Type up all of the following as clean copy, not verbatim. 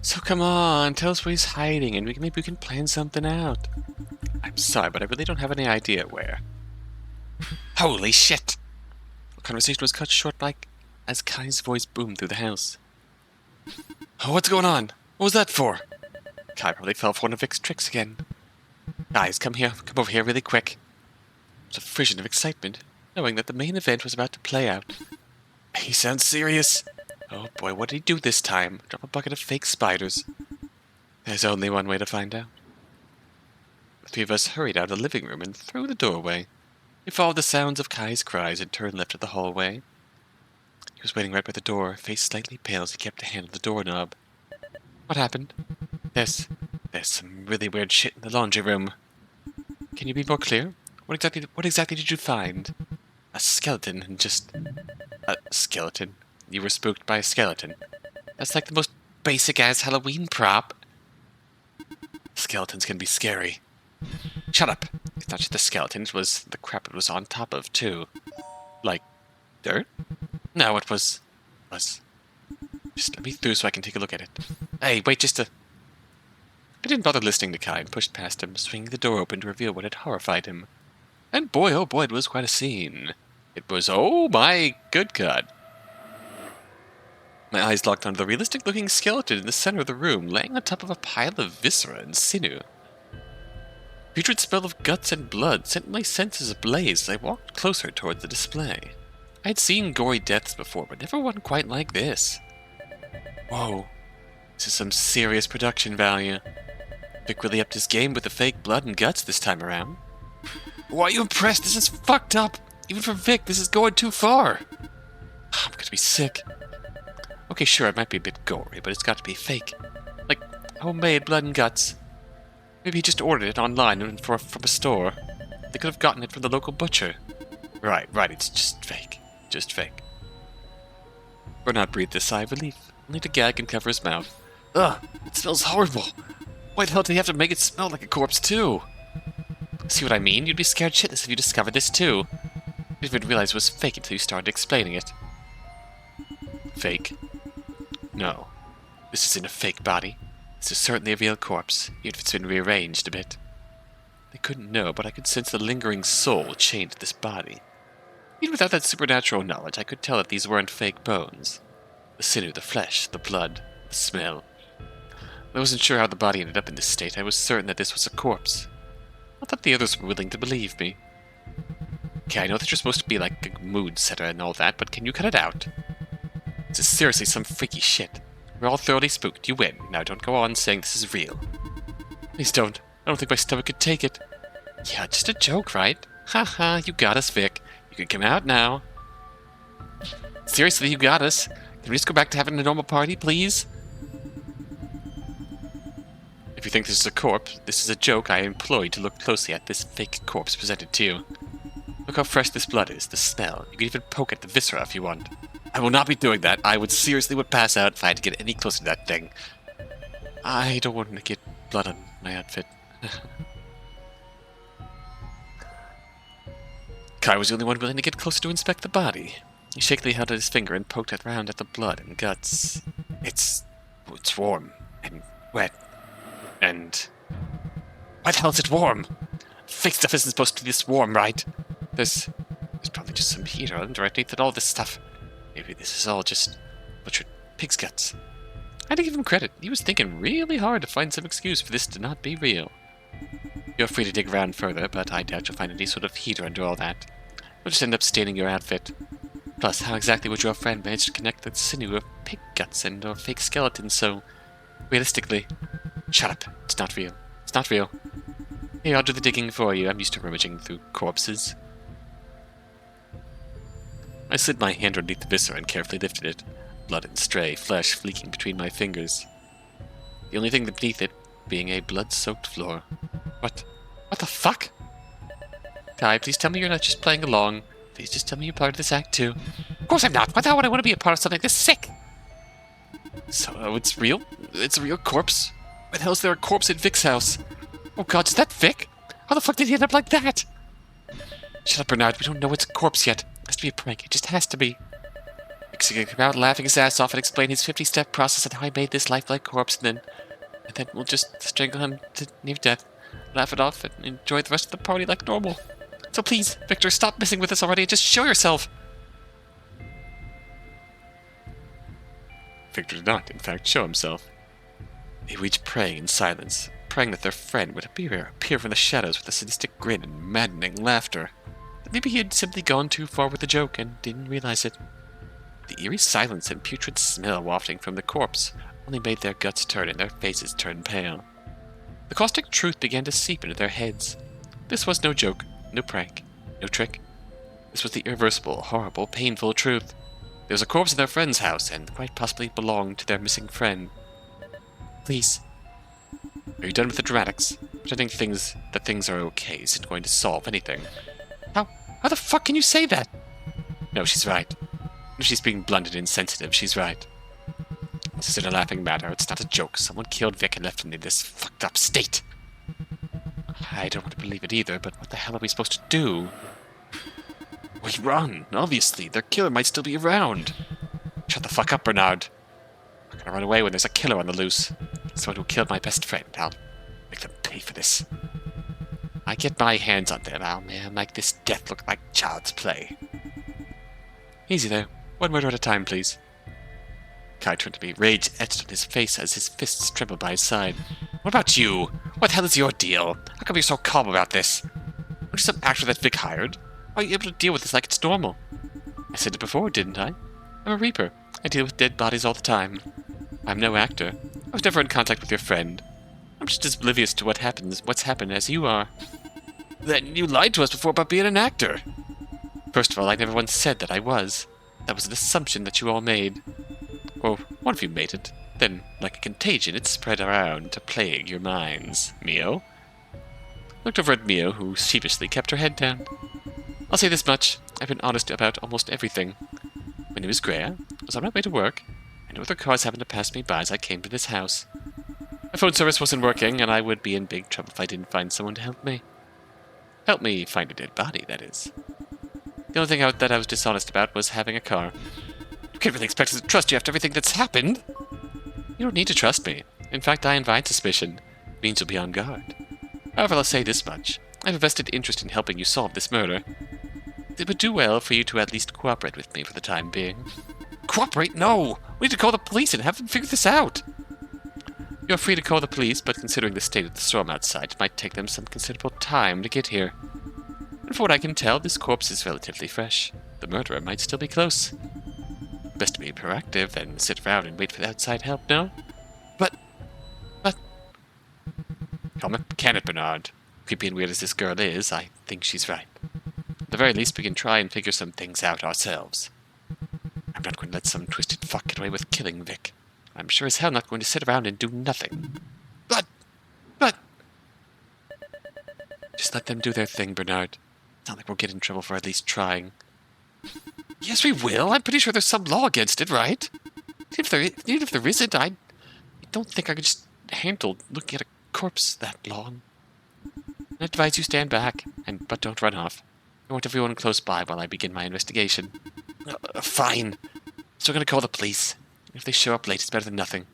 So come on, tell us where he's hiding, and maybe we can plan something out. I'm sorry, but I really don't have any idea where. Holy shit! The conversation was cut short as Kai's voice boomed through the house. Oh, what's going on? What was that for? Kai probably fell for one of Vic's tricks again. Guys, come here. Come over here really quick. It was a frisson of excitement, knowing that the main event was about to play out. He sounds serious. Oh boy, what did he do this time? Drop a bucket of fake spiders. There's only one way to find out. The three of us hurried out of the living room and through the doorway. We followed the sounds of Kai's cries and turned left of the hallway. He was waiting right by the door, face slightly pale as he kept a hand on the doorknob. What happened? There's some really weird shit in the laundry room. Can you be more clear? What exactly did you find? A skeleton and just... A skeleton. You were spooked by a skeleton. That's like the most basic-ass Halloween prop. Skeletons can be scary. Shut up. It's not just the skeletons, it was the crap it was on top of, too. Like, dirt? No, it was... Just let me through so I can take a look at it. Hey, wait just a... I didn't bother listening to Kai and pushed past him, swinging the door open to reveal what had horrified him. And boy, oh boy, it was quite a scene. It was, oh my good God. My eyes locked onto the realistic-looking skeleton in the center of the room, laying on top of a pile of viscera and sinew. The putrid smell of guts and blood sent my senses ablaze as I walked closer towards the display. I had seen gory deaths before, but never one quite like this. Whoa, this is some serious production value. Vic really upped his game with the fake blood and guts this time around. Why are you impressed? This is fucked up! Even for Vic, this is going too far! I'm gonna be sick. Okay, sure, it might be a bit gory, but it's got to be fake. Like, homemade blood and guts. Maybe he just ordered it online and from a store. They could have gotten it from the local butcher. Right, it's just fake. Just fake. Bernard breathed a sigh of relief, only to gag and cover his mouth. Ugh, it smells horrible! Why the hell did he have to make it smell like a corpse, too? See what I mean? You'd be scared shitless if you discovered this, too. You didn't even realize it was fake until you started explaining it. Fake? No. This isn't a fake body. This is certainly a real corpse, even if it's been rearranged a bit. I couldn't know, but I could sense the lingering soul chained to this body. Even without that supernatural knowledge, I could tell that these weren't fake bones. The sinew, the flesh, the blood, the smell. I wasn't sure how the body ended up in this state. I was certain that this was a corpse. I thought the others were willing to believe me. Okay, I know that you're supposed to be like a mood setter and all that, but can you cut it out? This is seriously some freaky shit. We're all thoroughly spooked. You win. Now don't go on saying this is real. Please don't. I don't think my stomach could take it. Yeah, just a joke, right? Haha, you got us, Vic. You can come out now. Seriously, you got us. Can we just go back to having a normal party, please? If you think this is a corpse, this is a joke I employ to look closely at this fake corpse presented to you. Look how fresh this blood is, the smell. You can even poke at the viscera if you want. I will not be doing that. I would pass out if I had to get any closer to that thing. I don't want to get blood on my outfit. Kai was the only one willing to get closer to inspect the body. He shakily held out his finger and poked around at the blood and guts. It's warm and wet. And... why the hell is it warm? Fake stuff isn't supposed to be this warm, right? There's probably just some heat underneath all this stuff. Maybe this is all just butchered pig's guts. I had to give him credit. He was thinking really hard to find some excuse for this to not be real. You're free to dig around further, but I doubt you'll find any sort of heater under all that. You'll just end up staining your outfit. Plus, how exactly would your friend manage to connect the sinew of pig guts and or fake skeletons so... realistically... Shut up. It's not real. It's not real. Here, I'll do the digging for you. I'm used to rummaging through corpses. I slid my hand underneath the viscera and carefully lifted it, blood and stray flesh fleeking between my fingers. The only thing beneath it being a blood-soaked floor. What the fuck? Kai, please tell me you're not just playing along. Please just tell me you're part of this act too. Of course I'm not. Why the hell would I want to be a part of something this sick? So, it's real? It's a real corpse? Why the hell is there a corpse in Vic's house? Oh god, is that Vic? How the fuck did he end up like that? Shut up, Bernard. We don't know it's a corpse yet. It has to be a prank. It just has to be. Fixing him out, laughing his ass off, and explain his 50-step process and how I made this lifelike corpse, and then we'll just strangle him to near death, laugh it off, and enjoy the rest of the party like normal. So please, Victor, stop messing with us already and just show yourself! Victor did not, in fact, show himself. They were each praying in silence, praying that their friend would appear from the shadows with a sadistic grin and maddening laughter. But maybe he had simply gone too far with the joke and didn't realize it. The eerie silence and putrid smell wafting from the corpse only made their guts turn and their faces turn pale. The caustic truth began to seep into their heads. This was no joke, no prank, no trick. This was the irreversible, horrible, painful truth. There was a corpse in their friend's house, and quite possibly belonged to their missing friend. Please. Are you done with the dramatics? Pretending that things are okay isn't going to solve anything. How the fuck can you say that? No, she's right. If she's being blunt and insensitive, she's right. This isn't a laughing matter, it's not a joke. Someone killed Vic and left him in this fucked up state. I don't want to believe it either, but what the hell are we supposed to do? We run, obviously. Their killer might still be around. Shut the fuck up, Bernard. I'm not gonna run away when there's a killer on the loose. Someone who killed my best friend. I'll make them pay for this. I get my hands on them, I'll make this death look like child's play. Easy there. One murder at a time, please. Kai turned to me, rage etched on his face as his fists trembled by his side. What about you? What the hell is your deal? How come you're so calm about this? Aren't you some actor that Vic hired? Why are you able to deal with this like it's normal? I said it before, didn't I? I'm a Reaper. I deal with dead bodies all the time. I'm no actor. I was never in contact with your friend. I'm just as oblivious to what's happened as you are. Then you lied to us before about being an actor. First of all, I never once said that I was. That was an assumption that you all made. Or one of you made it. Then, like a contagion, it spread around to plague your minds. Mio? Looked over at Mio, who sheepishly kept her head down. I'll say this much. I've been honest about almost everything. My name is Grea. I was on my way to work, and other cars happened to pass me by as I came to this house. My phone service wasn't working, and I would be in big trouble if I didn't find someone to help me. Help me find a dead body, that is. The only thing that I was dishonest about was having a car. You can't really expect us to trust you after everything that's happened. You don't need to trust me. In fact, I invite suspicion. It means you'll be on guard. However, I'll say this much. I have a vested interest in helping you solve this murder. It would do well for you to at least cooperate with me for the time being. Cooperate? No! We need to call the police and have them figure this out! You're free to call the police, but considering the state of the storm outside, it might take them some considerable time to get here. And for what I can tell, this corpse is relatively fresh. The murderer might still be close. Best to be proactive and sit around and wait for the outside help, no? But... Can it, Bernard? Creepy and weird as this girl is, I think she's right. At the very least, we can try and figure some things out ourselves. I'm not going to let some twisted fuck get away with killing Vic. I'm sure as hell not going to sit around and do nothing. But... Just let them do their thing, Bernard. It's not like we'll get in trouble for at least trying. Yes, we will. I'm pretty sure there's some law against it, right? Even if there isn't, I don't think I could just handle looking at a corpse that long. I advise you stand back, but don't run off. I want everyone close by while I begin my investigation. Fine. Still gonna call the police. If they show up late, it's better than nothing.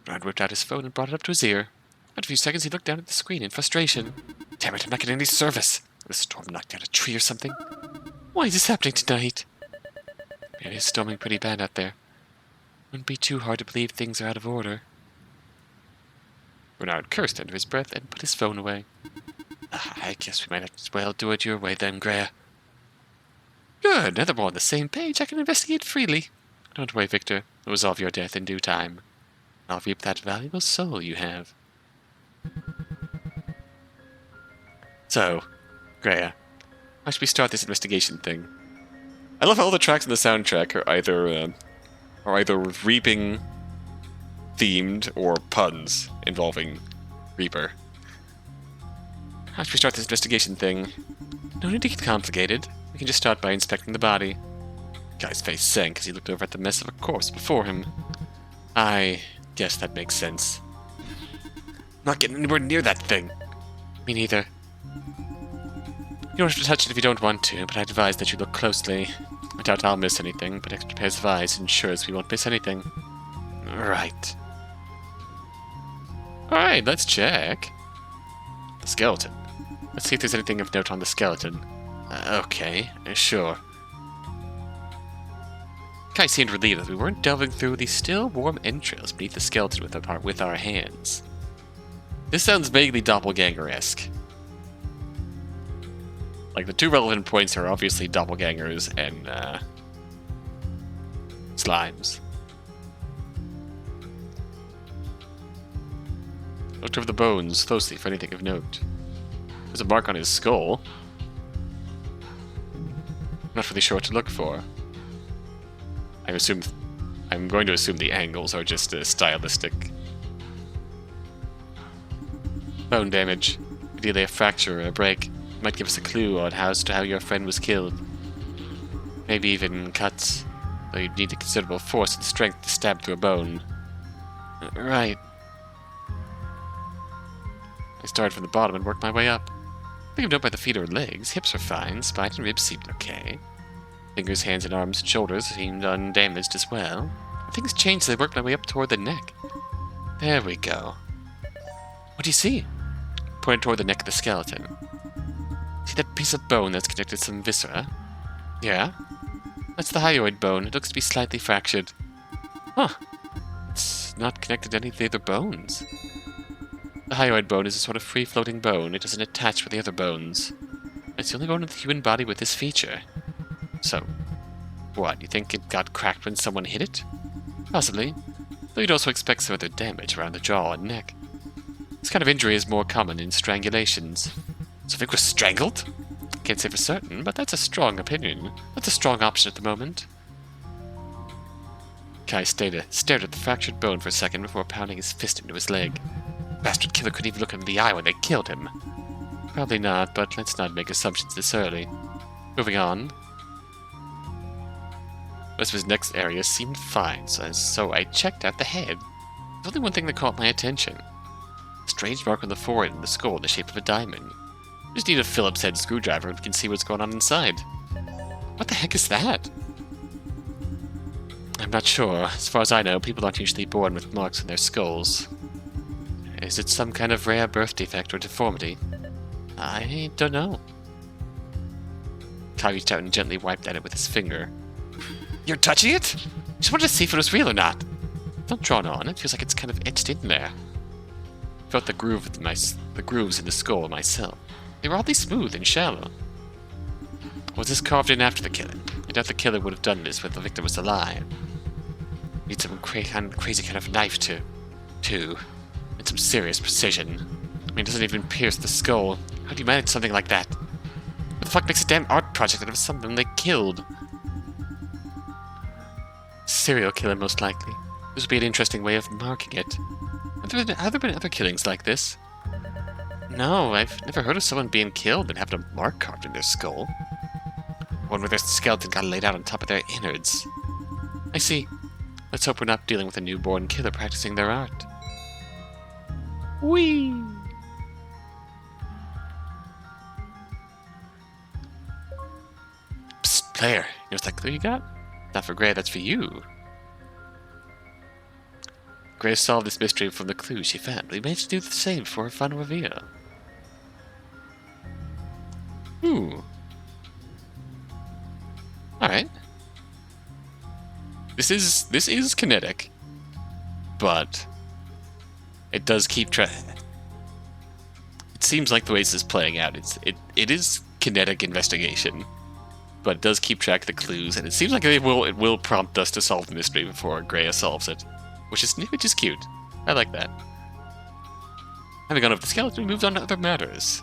Bernard whipped out his phone and brought it up to his ear. After a few seconds, he looked down at the screen in frustration. Damn it, I'm not getting any service. The storm knocked down a tree or something. Why is this happening tonight? It is storming pretty bad out there. Wouldn't be too hard to believe things are out of order. Bernard cursed under his breath and put his phone away. I guess we might as well do it your way then, Grea. Good, now that we're on the same page, I can investigate freely. Don't worry, Victor. I'll resolve your death in due time. I'll reap that valuable soul you have. So, Grea, how should we start this investigation thing? I love how all the tracks in the soundtrack are either reaping themed or puns involving Reaper. How should we start this investigation thing? No need to get complicated. We can just start by inspecting the body. Guy's face sank as he looked over at the mess of a corpse before him. I guess that makes sense. Not getting anywhere near that thing. Me neither. You don't have to touch it if you don't want to, but I'd advise that you look closely. I doubt I'll miss anything, but extra pairs of eyes ensures we won't miss anything. Right. Alright, let's check. The skeleton. Let's see if there's anything of note on the skeleton. Okay, sure. Kai seemed relieved that we weren't delving through the still warm entrails beneath the skeleton with our hands. This sounds vaguely doppelganger-esque. Like, the two relevant points are obviously doppelgangers and, slimes. Looked over the bones closely for anything of note. There's a mark on his skull. I'm not really sure what to look for. I'm going to assume the angles are just stylistic. Bone damage. Ideally a fracture or a break. Might give us a clue on how your friend was killed. Maybe even cuts, though you'd need a considerable force and strength to stab through a bone. Right. I started from the bottom and worked my way up. Nothing of note by the feet or legs. Hips are fine. Spine and ribs seemed okay. Fingers, hands, and arms and shoulders seemed undamaged as well. Things changed as I worked my way up toward the neck. There we go. What do you see? Pointed toward the neck of the skeleton. See that piece of bone that's connected to some viscera? Yeah. That's the hyoid bone. It looks to be slightly fractured. Huh. It's not connected to any of the other bones. The hyoid bone is a sort of free-floating bone. It doesn't attach with the other bones. It's the only bone in the human body with this feature. So, what, you think it got cracked when someone hit it? Possibly. Though you'd also expect some other damage around the jaw and neck. This kind of injury is more common in strangulations. So Vic was strangled? Can't say for certain, but that's a strong opinion. That's a strong option at the moment. Kai stared at the fractured bone for a second before pounding his fist into his leg. Bastard killer couldn't even look him in the eye when they killed him. Probably not, but let's not make assumptions this early. Moving on. Most of his next area seemed fine, so I checked out the head. There's only one thing that caught my attention. A strange mark on the forehead and the skull in the shape of a diamond. Just need a Phillips head screwdriver and we can see what's going on inside. What the heck is that? I'm not sure. As far as I know, people aren't usually born with marks on their skulls. Is it some kind of rare birth defect or deformity? I don't know. Kai reached out and gently wiped at it with his finger. You're touching it? Just wanted to see if it was real or not. Don't draw on it. Feels like it's kind of etched in there. Felt the grooves in the skull myself. They were oddly smooth and shallow. Was this carved in after the killing? I doubt the killer would have done this when the victim was alive. Need some crazy kind of knife to and some serious precision. I mean, it doesn't even pierce the skull. How do you manage something like that? What the fuck makes a damn art project out of something they killed? Serial killer, most likely. This would be an interesting way of marking it. Have there been other killings like this? No, I've never heard of someone being killed and having a mark carved in their skull. One where their skeleton got laid out on top of their innards. I see. Let's hope we're not dealing with a newborn killer practicing their art. Whee! Psst, player. You know what that clue you got? Not for Grea, that's for you. Grea solved this mystery from the clues she found, but we managed to do the same for her final reveal. Ooh. Alright. This is kinetic, but it does keep track. It seems like the way this is playing out, it is kinetic investigation, but it does keep track of the clues, and it seems like it will prompt us to solve the mystery before Grea solves it, which is cute. I like that. Having gone over the skeleton, we moved on to other matters.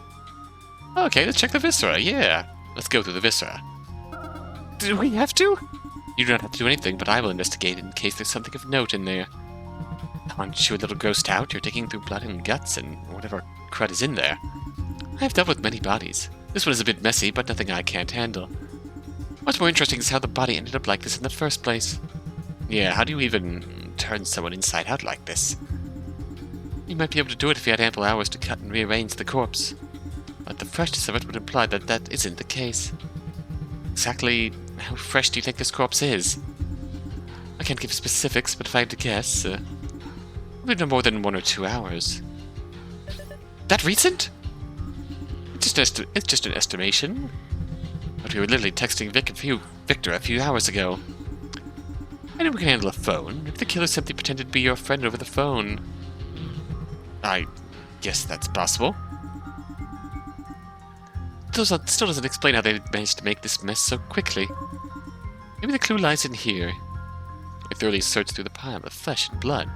Okay, let's check the viscera. Yeah, let's go through the viscera. Do we have to? You do not have to do anything, but I will investigate in case there's something of note in there. Aren't you a little grossed out? You're digging through blood and guts and whatever crud is in there. I've dealt with many bodies. This one is a bit messy, but nothing I can't handle. What's more interesting is how the body ended up like this in the first place. Yeah, how do you even turn someone inside out like this? You might be able to do it if you had ample hours to cut and rearrange the corpse. But the freshness of it would imply that that isn't the case. Exactly How fresh do you think this corpse is? I can't give specifics, but if I had to guess, probably no more than 1 or 2 hours. That recent? It's just an estimation. But we were literally texting Victor a few hours ago. I know we can handle a phone. If the killer simply pretended to be your friend over the phone. I guess that's possible. Still doesn't explain how they managed to make this mess so quickly. Maybe the clue lies in here. I thoroughly searched through the pile of flesh and blood,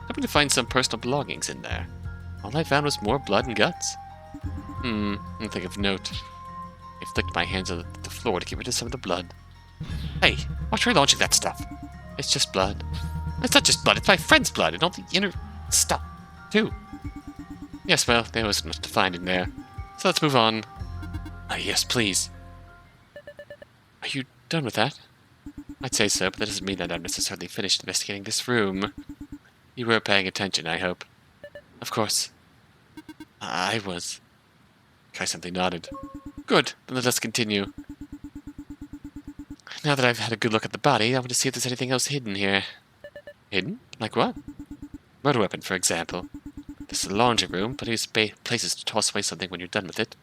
hoping to find some personal belongings in there. All I found was more blood and guts. Nothing of note. I flicked my hands on the floor to get rid of some of the blood. Hey, watch her launching that stuff. It's just blood. It's not just blood, it's my friend's blood, and all the inner stuff, too. Yes, well, there wasn't much to find in there. So let's move on. Yes, please. Are you done with that? I'd say so, but that doesn't mean that I'm necessarily finished investigating this room. You were paying attention, I hope. Of course. I was. Kai simply nodded. Good, then let us continue. Now that I've had a good look at the body, I want to see if there's anything else hidden here. Hidden? Like what? Murder weapon, for example. This is a laundry room, but there's places to toss away something when you're done with it.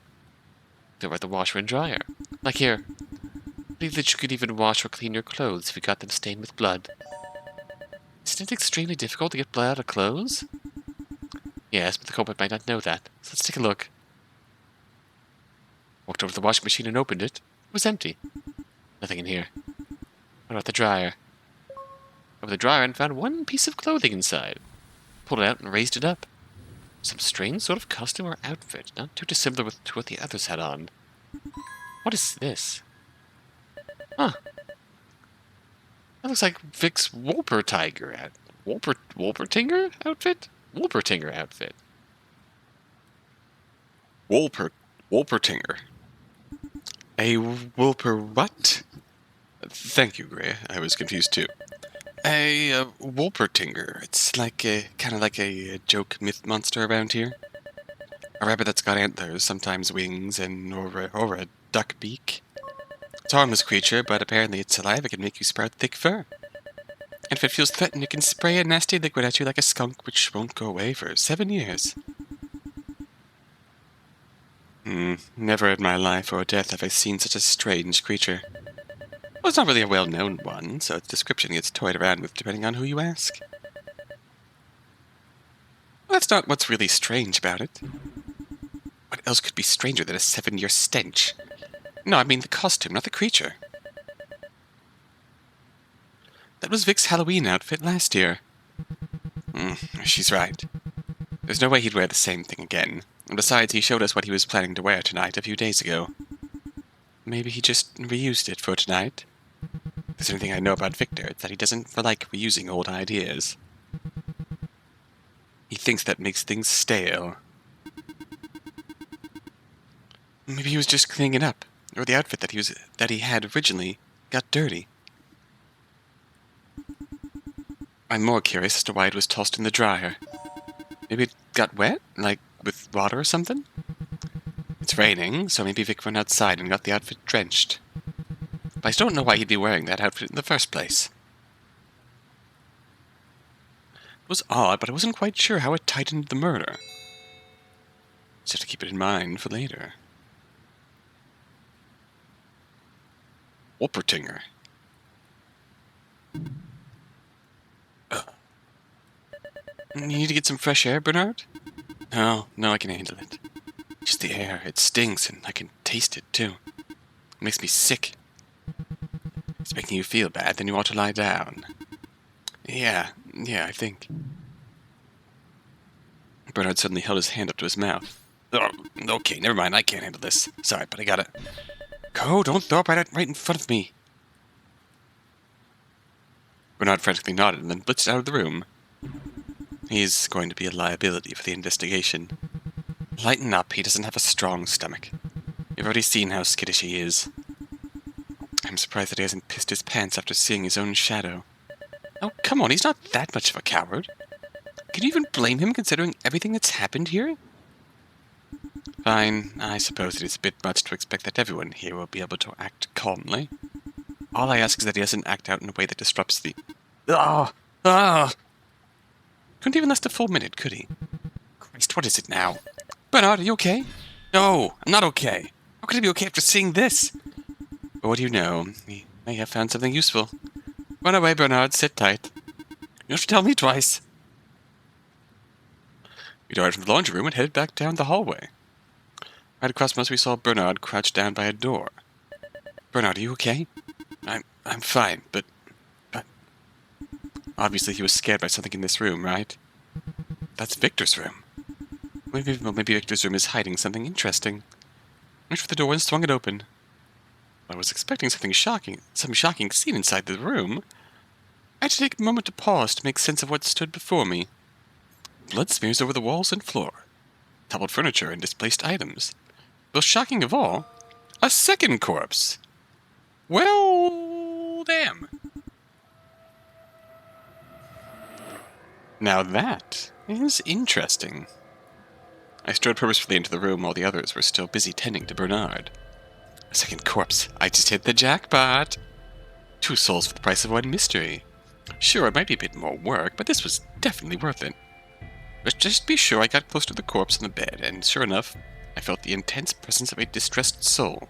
They're at the washer and dryer. Like here. I believe that you could even wash or clean your clothes if you got them stained with blood. Isn't it extremely difficult to get blood out of clothes? Yes, but the culprit might not know that. So let's take a look. Walked over to the washing machine and opened it. It was empty. Nothing in here. What about the dryer? Over the dryer and found one piece of clothing inside. Pulled it out and raised it up. Some strange sort of costume or outfit, not too dissimilar to what the others had on. What is this? Huh. That looks like Vic's Wolpertinger outfit? Wolpertinger outfit. Wolpertinger. A Wolper what? Thank you, Grea. I was confused too. A Wolpertinger. It's like kind of like a joke myth monster around here. A rabbit that's got antlers, sometimes wings, or a duck beak. It's a harmless creature, but apparently its saliva can make you sprout thick fur. And if it feels threatened, it can spray a nasty liquid at you like a skunk, which won't go away for 7 years. Never in my life or death have I seen such a strange creature. Well, it's not really a well-known one, so its description gets toyed around with depending on who you ask. Well, that's not what's really strange about it. What else could be stranger than a 7-year stench? No, I mean the costume, not the creature. That was Vic's Halloween outfit last year. She's right. There's no way he'd wear the same thing again. And besides, he showed us what he was planning to wear tonight a few days ago. Maybe he just reused it for tonight? If there's anything I know about Victor, it's that he doesn't like reusing old ideas. He thinks that makes things stale. Maybe he was just cleaning it up, or the outfit that he had originally got dirty. I'm more curious as to why it was tossed in the dryer. Maybe it got wet, like with water or something? It's raining, so maybe Vic went outside and got the outfit drenched. But I still don't know why he'd be wearing that outfit in the first place. It was odd, but I wasn't quite sure how it tied into the murder. Just have to keep it in mind for later. Wolpertinger. You need to get some fresh air, Bernard? No, I can handle it. Just the air, it stinks, and I can taste it, too. It makes me sick. It's making you feel bad, then you ought to lie down. Yeah, I think. Bernard suddenly held his hand up to his mouth. Oh, okay, never mind, I can't handle this. Sorry, but I gotta... Go, don't throw it right in front of me. Bernard frantically nodded and then blitzed out of the room. He's going to be a liability for the investigation. Lighten up, he doesn't have a strong stomach. You've already seen how skittish he is. I'm surprised that he hasn't pissed his pants after seeing his own shadow. Oh, come on, he's not that much of a coward. Can you even blame him considering everything that's happened here? Fine, I suppose it is a bit much to expect that everyone here will be able to act calmly. All I ask is that he doesn't act out in a way that disrupts the... Ah! Ah! Couldn't even last a full minute, could he? Christ, what is it now? Bernard, are you okay? No, I'm not okay. How could I be okay after seeing this? But what do you know? He may have found something useful. Run away, Bernard. Sit tight. You have to tell me twice. We darted from the laundry room and headed back down the hallway. Right across from us, we saw Bernard crouched down by a door. Bernard, are you okay? I'm fine, but... Obviously he was scared by something in this room, right? That's Victor's room. Maybe Victor's room is hiding something interesting. I went for the door and swung it open. I was expecting some shocking scene inside the room. I had to take a moment to pause to make sense of what stood before me. Blood smears over the walls and floor. Toppled furniture and displaced items. Most shocking of all, a second corpse. Well, damn. Now that is interesting. I strode purposefully into the room while the others were still busy tending to Bernard. A second corpse. I just hit the jackpot. 2 souls for the price of 1 mystery. Sure, it might be a bit more work, but this was definitely worth it. But just be sure I got close to the corpse on the bed, and sure enough, I felt the intense presence of a distressed soul.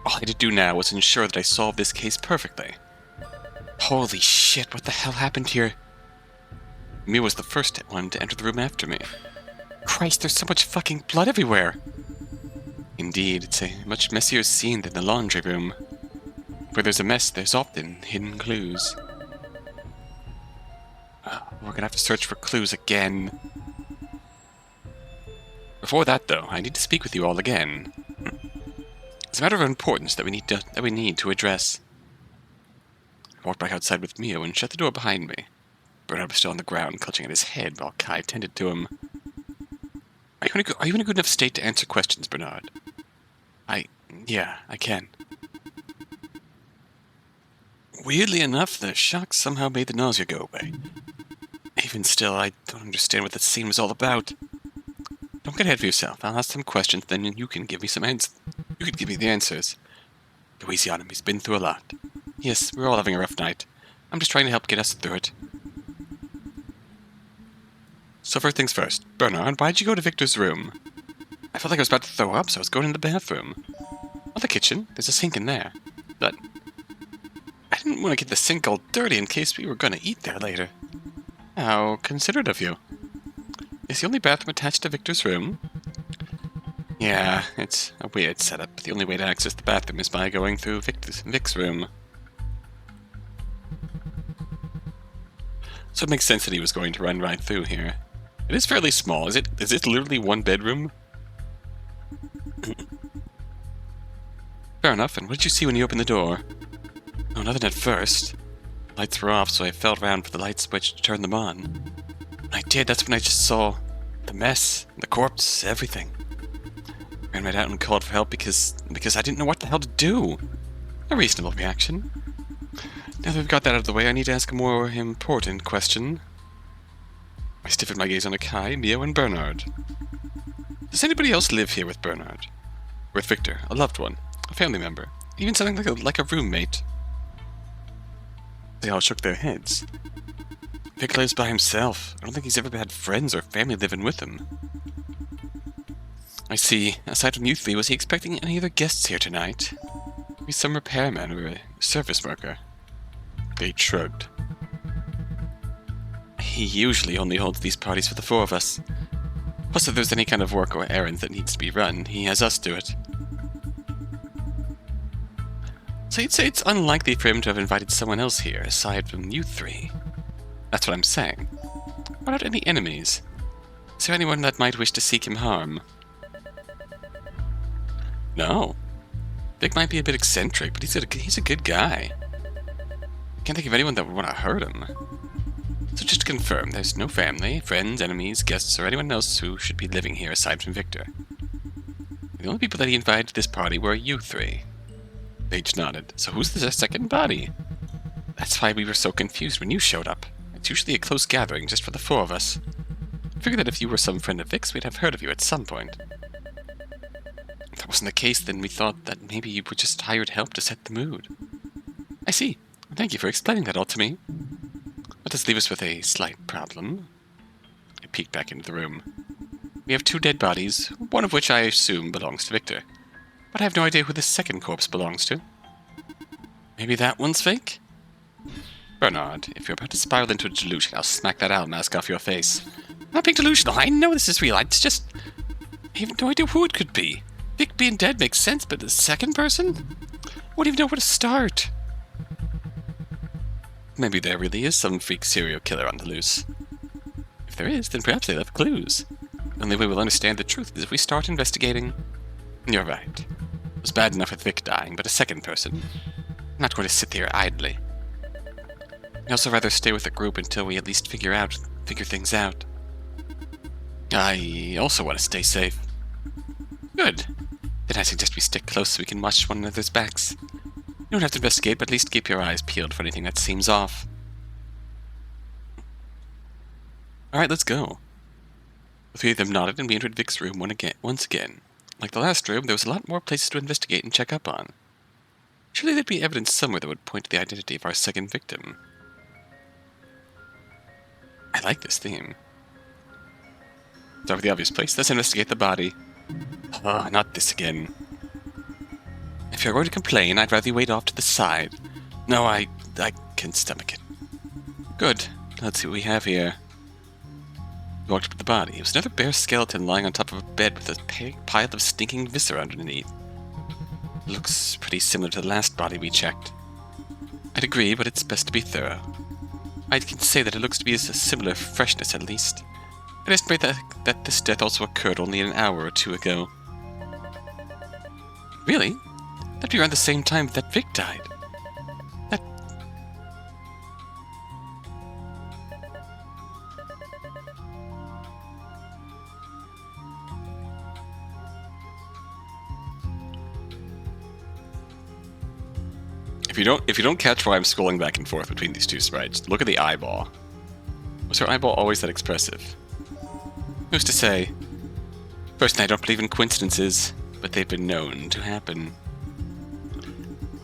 All I had to do now was ensure that I solved this case perfectly. Holy shit, what the hell happened here? Mia was the first one to enter the room after me. Christ, there's so much fucking blood everywhere! Indeed, it's a much messier scene than the laundry room. Where there's a mess, there's often hidden clues. We're gonna have to search for clues again. Before that, though, I need to speak with you all again. It's a matter of importance that we need to address. I walked back outside with Mio and shut the door behind me. Bernard was still on the ground, clutching at his head while Kai tended to him. Are you in a good enough state to answer questions, Bernard? Yeah, I can. Weirdly enough, the shock somehow made the nausea go away. Even still, I don't understand what this scene was all about. Don't get ahead of yourself. I'll ask some questions, then you can give me some answers. You can give me the answers. Go easy on him. He's been through a lot. Yes, we're all having a rough night. I'm just trying to help get us through it. So first things first. Bernard, why'd you go to Victor's room? I felt like I was about to throw up, so I was going in the bathroom. Not the kitchen. There's a sink in there. But I didn't want to get the sink all dirty in case we were going to eat there later. How considerate of you. Is the only bathroom attached to Victor's room? Yeah, it's a weird setup. The only way to access the bathroom is by going through Vic's room. So it makes sense that he was going to run right through here. It is fairly small. Is it literally 1 bedroom? Fair enough, and what did you see when you opened the door? Oh, nothing at first. Lights were off, so I felt around for the light switch to turn them on. When I did, that's when I just saw the mess, the corpse, everything. I ran right out and called for help because I didn't know what the hell to do. A reasonable reaction. Now that we've got that out of the way, I need to ask a more important question. I stiffened my gaze on Kai, Mio, and Bernard. Does anybody else live here with Bernard? With Victor, a loved one, a family member, even something like a roommate? They all shook their heads. Vic lives by himself. I don't think he's ever had friends or family living with him. I see. Aside from you 3, was he expecting any other guests here tonight? Maybe some repairman or a service worker? They shrugged. He usually only holds these parties for the 4 of us. Plus, if there's any kind of work or errand that needs to be run, he has us do it. So you'd say it's unlikely for him to have invited someone else here, aside from you 3. That's what I'm saying. What about any enemies? Is there anyone that might wish to seek him harm? No. Vic might be a bit eccentric, but he's a good guy. Can't think of anyone that would want to hurt him. So just to confirm, there's no family, friends, enemies, guests, or anyone else who should be living here aside from Victor. The only people that he invited to this party were you 3. Paige nodded. So who's the second body? That's why we were so confused when you showed up. It's usually a close gathering just for the 4 of us. I figured that if you were some friend of Vic's, we'd have heard of you at some point. That was wasn't the case, then we thought that maybe you were just hired help to set the mood. I see. Thank you for explaining that all to me. That does leave us with a slight problem. I peeked back into the room. We have 2 dead bodies, one of which I assume belongs to Victor. But I have no idea who the second corpse belongs to. Maybe that one's fake? Bernard, if you're about to spiral into a delusion, I'll smack that owl mask off your face. I'm not being delusional. I know this is real. I have no idea who it could be. Vic being dead makes sense, but the second person? Wouldn't even know where to start. Maybe there really is some freak serial killer on the loose. If there is, then perhaps they left clues. The only way we'll understand the truth is if we start investigating. You're right. It was bad enough with Vic dying, but a second person. I'm not going to sit here idly. I'd also rather stay with the group until we at least figure things out. I also want to stay safe. Good. Then I suggest we stick close so we can watch one another's backs. You don't have to investigate, but at least keep your eyes peeled for anything that seems off. Alright, let's go. The 3 of them nodded, and we entered Vic's room once again. Like the last room, there was a lot more places to investigate and check up on. Surely there'd be evidence somewhere that would point to the identity of our second victim. I like this theme. Start with the obvious place. Let's investigate the body. Ah, not this again. If you're going to complain, I'd rather you wait off to the side. No, I can stomach it. Good. Let's see what we have here. We walked up to the body. It was another bare skeleton lying on top of a bed with a pile of stinking viscera underneath. It looks pretty similar to the last body we checked. I'd agree, but it's best to be thorough. I can say that it looks to be a similar freshness at least. I'd estimate that this death also occurred only an hour or 2 ago. Really? That'd be around the same time that Vic died. If you don't catch why I'm scrolling back and forth between these 2 sprites, look at the eyeball. Was her eyeball always that expressive? Who's to say? Personally, I don't believe in coincidences, but they've been known to happen.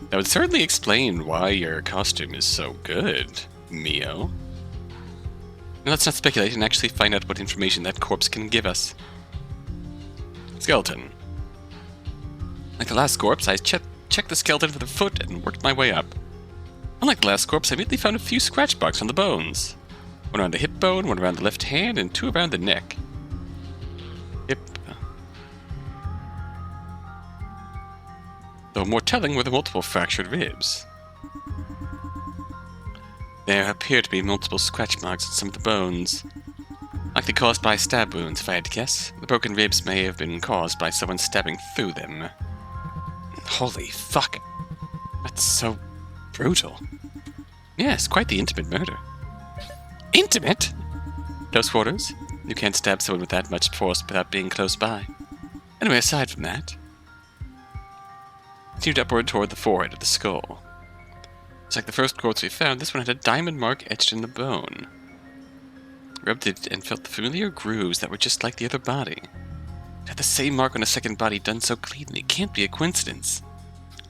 That would certainly explain why your costume is so good, Mio. Now let's not speculate and actually find out what information that corpse can give us. Skeleton. Like the last corpse, I checked the skeleton for the foot and worked my way up. Unlike the last corpse, I immediately found a few scratch marks on the bones. One around the hip bone, one around the left hand, and 2 around the neck. Hip. Though more telling were the multiple fractured ribs. There appear to be multiple scratch marks on some of the bones. Likely caused by stab wounds, if I had to guess. The broken ribs may have been caused by someone stabbing through them. Holy fuck. That's so brutal. Yes, quite the intimate murder. Intimate? Close quarters? You can't stab someone with that much force without being close by. Anyway, aside from that, continued upward toward the forehead of the skull. It's like the first corpse we found, this one had a diamond mark etched in the bone. Rubbed it and felt the familiar grooves that were just like the other body. It had the same mark on a second body done so cleanly. It can't be a coincidence.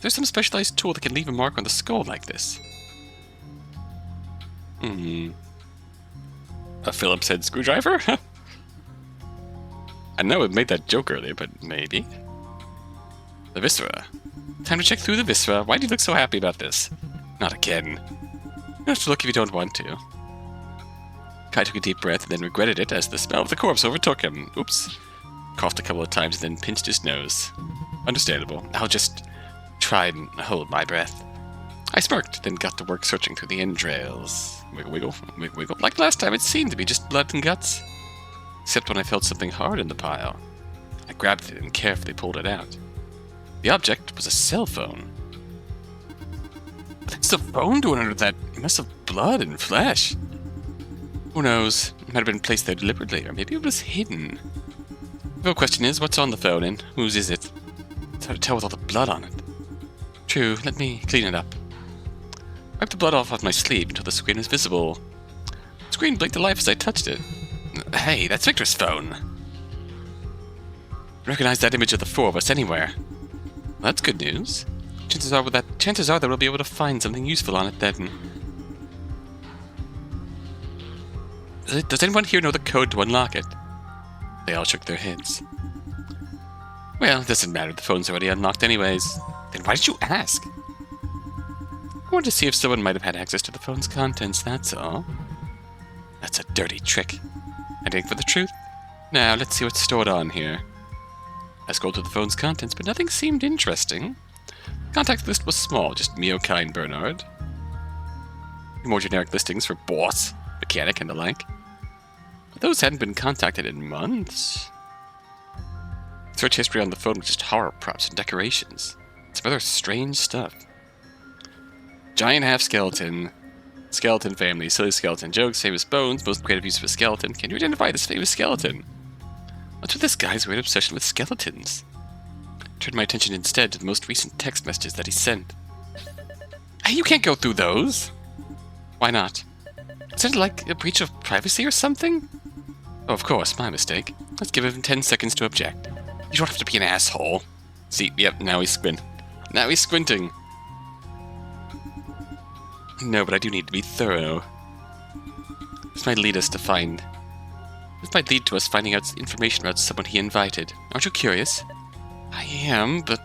There's some specialized tool that can leave a mark on the skull like this. A Phillips head screwdriver? I know it made that joke earlier, but maybe. The viscera. Time to check through the viscera. Why do you look so happy about this? Not again. You don't have to look if you don't want to. Kai took a deep breath and then regretted it as the smell of the corpse overtook him. Oops. Coughed a couple of times and then pinched his nose. Understandable. I'll just try and hold my breath. I smirked, then got to work searching through the entrails. Wiggle, wiggle, wiggle, wiggle. Like last time, it seemed to be just blood and guts. Except when I felt something hard in the pile. I grabbed it and carefully pulled it out. The object was a cell phone. What's the phone doing under that mess of blood and flesh? Who knows? It might have been placed there deliberately, or maybe it was hidden. The real question is, what's on the phone and whose is it? It's hard to tell with all the blood on it. True, let me clean it up. Wiped the blood off my sleeve until the screen was visible. The screen blinked to life as I touched it. Hey, that's Victor's phone. I recognize that image of the 4 of us anywhere. that's good news. Chances are that we'll be able to find something useful on it then. Does anyone here know the code to unlock it? They all shook their heads. Well, it doesn't matter. The phone's already unlocked anyways. Then why did you ask? I wanted to see if someone might have had access to the phone's contents, that's all. That's a dirty trick. Heading for the truth? Now, let's see what's stored on here. I scrolled through the phone's contents, but nothing seemed interesting. The contact list was small, just Mio, Kai, and Bernard. More generic listings for boss, mechanic, and the like. But those hadn't been contacted in months. Search history on the phone was just horror props and decorations. Some other strange stuff. Giant half-skeleton. Skeleton family, silly skeleton jokes, famous bones, most creative use of a skeleton. Can you identify this famous skeleton? What's with this guy's weird obsession with skeletons? Turned my attention instead to the most recent text messages that he sent. Hey, you can't go through those! Why not? Is it like a breach of privacy or something? Oh, of course, my mistake. Let's give him 10 seconds to object. You don't have to be an asshole. See, yep, now he's squinting. No, but I do need to be thorough. This might lead to us finding out information about someone he invited. Aren't you curious? I am, but...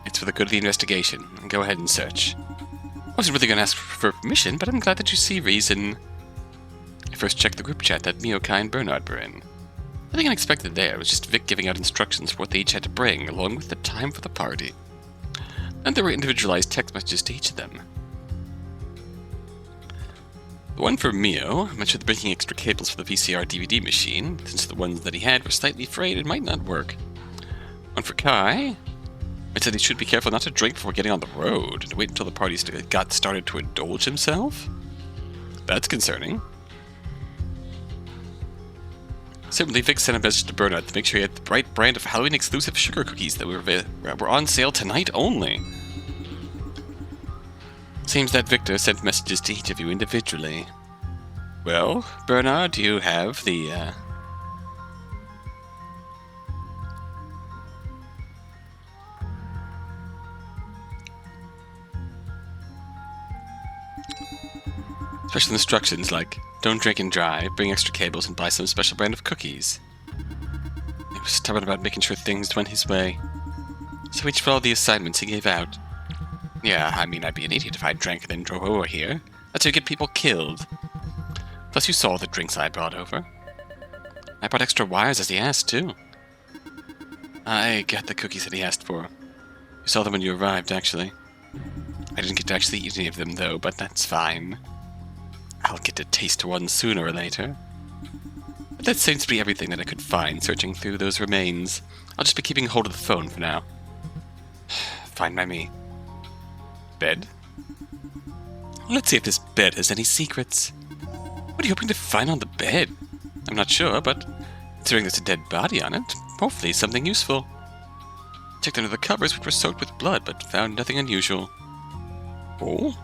It's for the good of the investigation. Go ahead and search. I wasn't really going to ask for permission, but I'm glad that you see reason. I first checked the group chat that Mio, Kai, and Bernard were in. Nothing unexpected there. It was just Vic giving out instructions for what they each had to bring, along with the time for the party. And there were individualized text messages to each of them. The one for Mio mentioned bringing extra cables for the VCR DVD machine, since the ones that he had were slightly frayed and might not work. One for Kai, it said he should be careful not to drink before getting on the road, and wait until the party got started to indulge himself. That's concerning. Similarly, Vic sent a message to Bernard to make sure he had the right brand of Halloween-exclusive sugar cookies that were on sale tonight only. Seems that Victor sent messages to each of you individually. Well, Bernard, you have the, special instructions like, don't drink and drive, bring extra cables, and buy some special brand of cookies. He was stubborn about making sure things went his way. So each followed the assignments he gave out. Yeah, I mean, I'd be an idiot if I drank and then drove over here. That's how you get people killed. Plus, you saw the drinks I brought over. I brought extra wires as he asked, too. I got the cookies that he asked for. You saw them when you arrived, actually. I didn't get to actually eat any of them, though, but that's fine. I'll get to taste one sooner or later. But that seems to be everything that I could find searching through those remains. I'll just be keeping hold of the phone for now. Fine by me. Bed? Let's see if this bed has any secrets. What are you hoping to find on the bed? I'm not sure, but considering there's a dead body on it, hopefully something useful. Checked under the covers, which were soaked with blood, but found nothing unusual. Oh?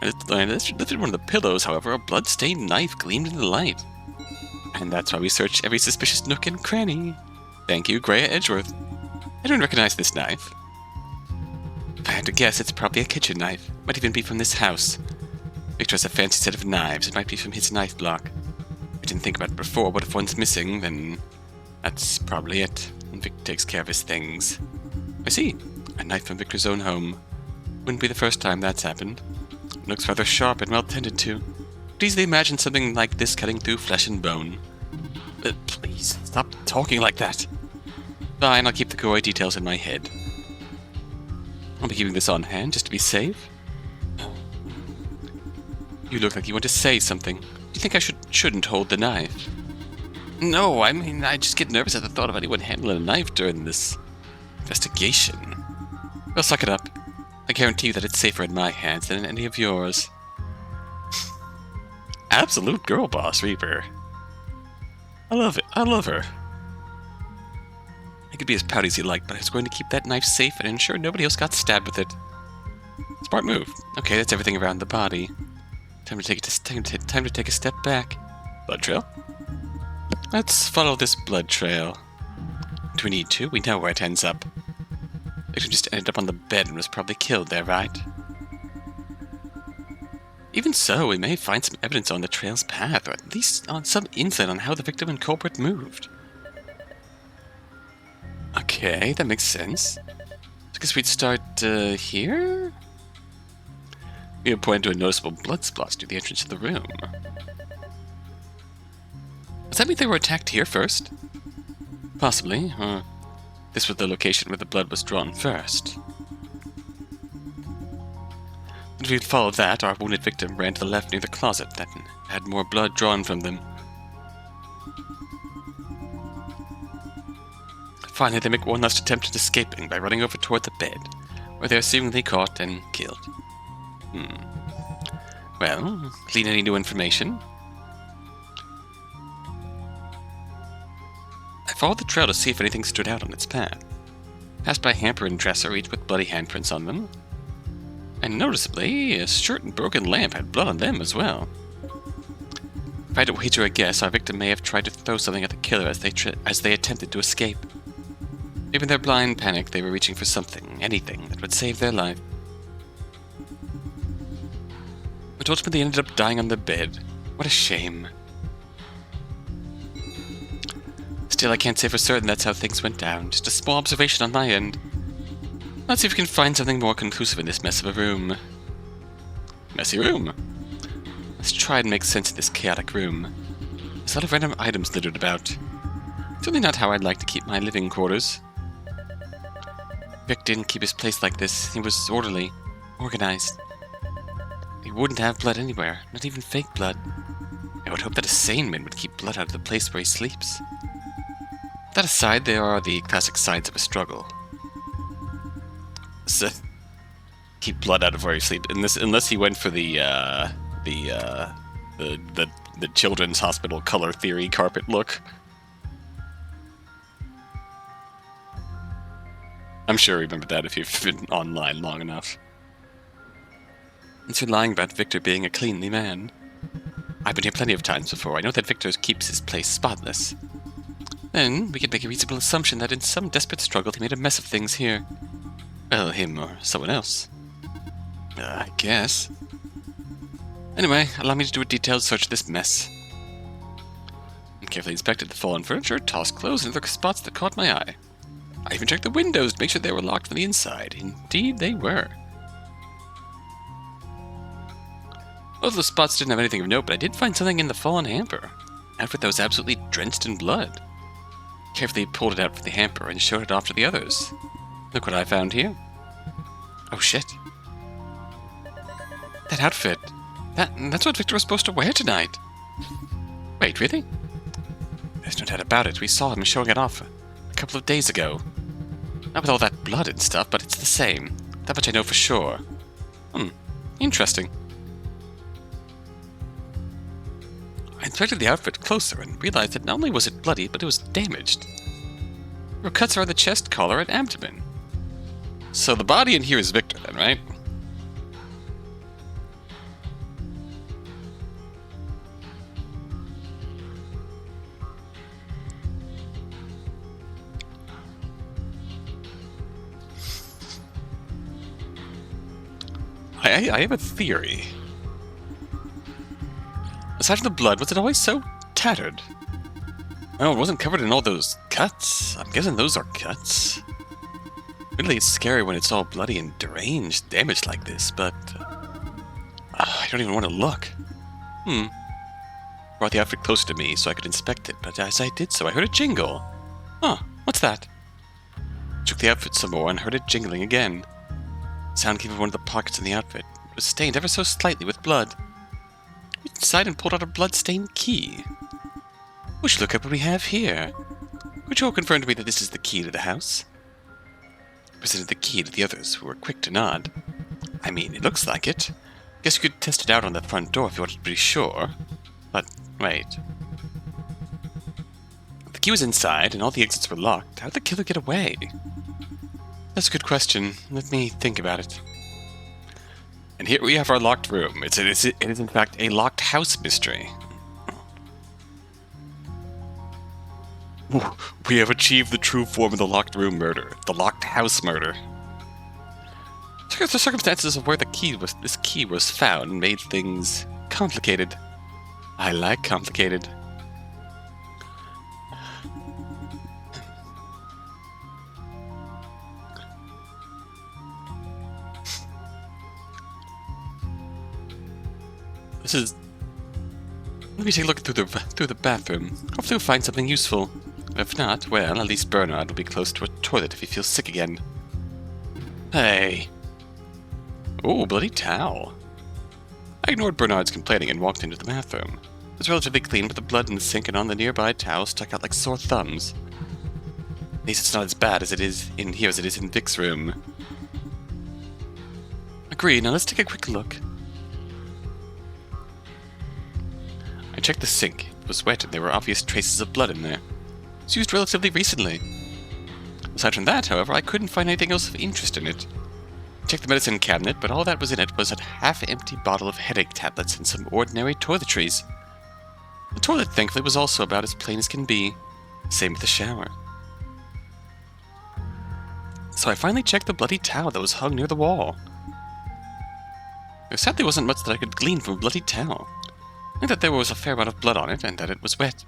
I lifted one of the pillows, however, a blood-stained knife gleamed in the light. And that's why we searched every suspicious nook and cranny. Thank you, Grea Edgeworth. I don't recognize this knife. If I had to guess, it's probably a kitchen knife. Might even be from this house. Victor has a fancy set of knives. It might be from his knife block. I didn't think about it before, but if one's missing, then that's probably it. And Victor takes care of his things. I see. A knife from Victor's own home. Wouldn't be the first time that's happened. It looks rather sharp and well tended to. Could easily imagine something like this cutting through flesh and bone. Please, stop talking like that. Fine, I'll keep the gory details in my head. I'll be keeping this on hand, just to be safe. You look like you want to say something. Do you think I shouldn't hold the knife? No, I mean, I just get nervous at the thought of anyone handling a knife during this investigation. Well, suck it up. I guarantee you that it's safer in my hands than in any of yours. Absolute girl boss, Reaper. I love it. I love her. I could be as pouty as you like, but I was going to keep that knife safe and ensure nobody else got stabbed with it. Smart move. Okay, that's everything around the body. Time to take a step back. Blood trail? Let's follow this blood trail. Do we need to? We know where it ends up. The victim just ended up on the bed and was probably killed there, right? Even so, we may find some evidence on the trail's path, or at least on some insight on how the victim and culprit moved. Okay, that makes sense. So I guess we'd start here? We would point to a noticeable blood splotch near the entrance to the room. Does that mean they were attacked here first? Possibly. This was the location where the blood was drawn first. If we followed that, our wounded victim ran to the left near the closet that had more blood drawn from them. Finally, they make one last attempt at escaping by running over toward the bed, where they are seemingly caught and killed. Well, glean any new information? I followed the trail to see if anything stood out on its path. Passed by hamper and dresser, each with bloody handprints on them. And noticeably, a shirt and broken lamp had blood on them as well. If I had to wager a guess, our victim may have tried to throw something at the killer as they attempted to escape. Maybe in their blind panic, they were reaching for something, anything, that would save their life. But ultimately they ended up dying on the bed. What a shame. Still, I can't say for certain that's how things went down. Just a small observation on my end. Let's see if we can find something more conclusive in this mess of a room. Messy room. Let's try and make sense of this chaotic room. There's a lot of random items littered about. Certainly not how I'd like to keep my living quarters. Vic didn't keep his place like this. He was orderly, organized. He wouldn't have blood anywhere, not even fake blood. I would hope that a sane man would keep blood out of the place where he sleeps. That aside, there are the classic signs of a struggle. So, keep blood out of where he sleeps, unless he went for the children's hospital color theory carpet look. I'm sure you remember that if you've been online long enough. And so lying about Victor being a cleanly man. I've been here plenty of times before. I know that Victor keeps his place spotless. Then we could make a reasonable assumption that in some desperate struggle he made a mess of things here. Well, him or someone else. I guess. Anyway, allow me to do a detailed search of this mess. I carefully inspected the fallen furniture, tossed clothes, and other spots that caught my eye. I even checked the windows to make sure they were locked from the inside. Indeed, they were. Both of the spots didn't have anything of note, but I did find something in the fallen hamper. An outfit that was absolutely drenched in blood. Carefully pulled it out from the hamper and showed it off to the others. Look what I found here. Oh shit. That outfit. That's what Victor was supposed to wear tonight. Wait, really? There's no doubt about it. We saw him showing it off a couple of days ago. Not with all that blood and stuff, but it's the same. That much I know for sure. Interesting. I inspected the outfit closer and realized that not only was it bloody, but it was damaged. There were cuts around the chest, collar, and abdomen. So the body in here is Victor then, right? I have a theory. Aside from the blood, was it always so tattered? Oh, it wasn't covered in all those cuts. I'm guessing those are cuts. Really, it's scary when it's all bloody and deranged, damaged like this, but... I don't even want to look. Brought the outfit closer to me so I could inspect it, but as I did so, I heard a jingle. Huh, what's that? Shook the outfit some more and heard it jingling again. The sound came from one of the pockets in the outfit. It was stained ever so slightly with blood. I reached inside and pulled out a blood-stained key. We should look up what we have here. Could you all confirm to me that this is the key to the house? I presented the key to the others, who were quick to nod. I mean, it looks like it. Guess you could test it out on the front door if you wanted to be sure. But, wait. If the key was inside and all the exits were locked, how did the killer get away? That's a good question. Let me think about it. And here we have our locked room. It is in fact a locked house mystery. We have achieved the true form of the locked room murder, the locked house murder. The circumstances of where this key was found made things complicated. I like complicated. Let me take a look through the bathroom. Hopefully we'll find something useful. If not, well, at least Bernard will be close to a toilet if he feels sick again. Hey. Oh, bloody towel. I ignored Bernard's complaining and walked into the bathroom. It was relatively clean, but the blood in the sink and on the nearby towel stuck out like sore thumbs. At least it's not as bad as it is in here as it is in Vic's room. Agreed, now let's take a quick look. I checked the sink. It was wet and there were obvious traces of blood in there. It was used relatively recently. Aside from that, however, I couldn't find anything else of interest in it. I checked the medicine cabinet, but all that was in it was a half-empty bottle of headache tablets and some ordinary toiletries. The toilet, thankfully, was also about as plain as can be. Same with the shower. So I finally checked the bloody towel that was hung near the wall. There sadly wasn't much that I could glean from a bloody towel. I that there was a fair amount of blood on it, and that it was wet.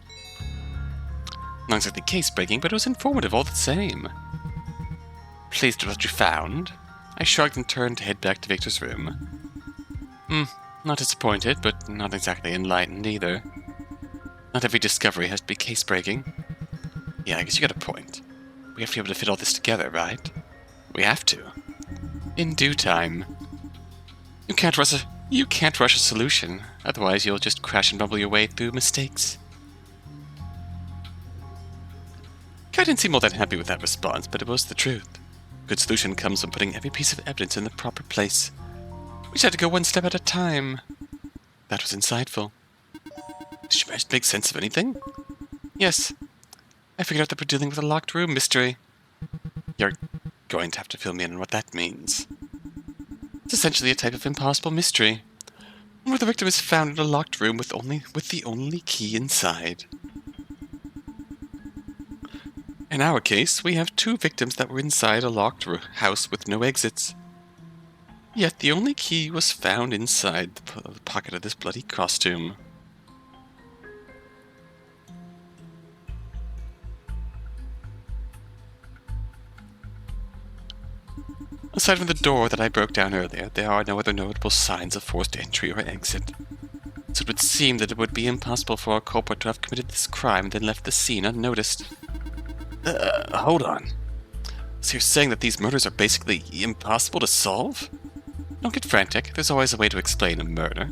Not exactly case-breaking, but it was informative all the same. Pleased with what you found? I shrugged and turned to head back to Victor's room. Not disappointed, but not exactly enlightened either. Not every discovery has to be case-breaking. Yeah, I guess you got a point. We have to be able to fit all this together, right? We have to. In due time. You can't rush a solution, otherwise you'll just crash and bumble your way through mistakes. I didn't seem all that happy with that response, but it was the truth. A good solution comes from putting every piece of evidence in the proper place. We just had to go one step at a time. That was insightful. Did you manage to make sense of anything? Yes. I figured out that we're dealing with a locked room mystery. You're going to have to fill me in on what that means. It's essentially a type of impossible mystery, where the victim is found in a locked room with the only key inside. In our case, we have 2 victims that were inside a locked house with no exits. Yet the only key was found inside the pocket of this bloody costume. Aside from the door that I broke down earlier, there are no other notable signs of forced entry or exit. So it would seem that it would be impossible for a culprit to have committed this crime and then left the scene unnoticed. Hold on. So you're saying that these murders are basically impossible to solve? Don't get frantic, there's always a way to explain a murder.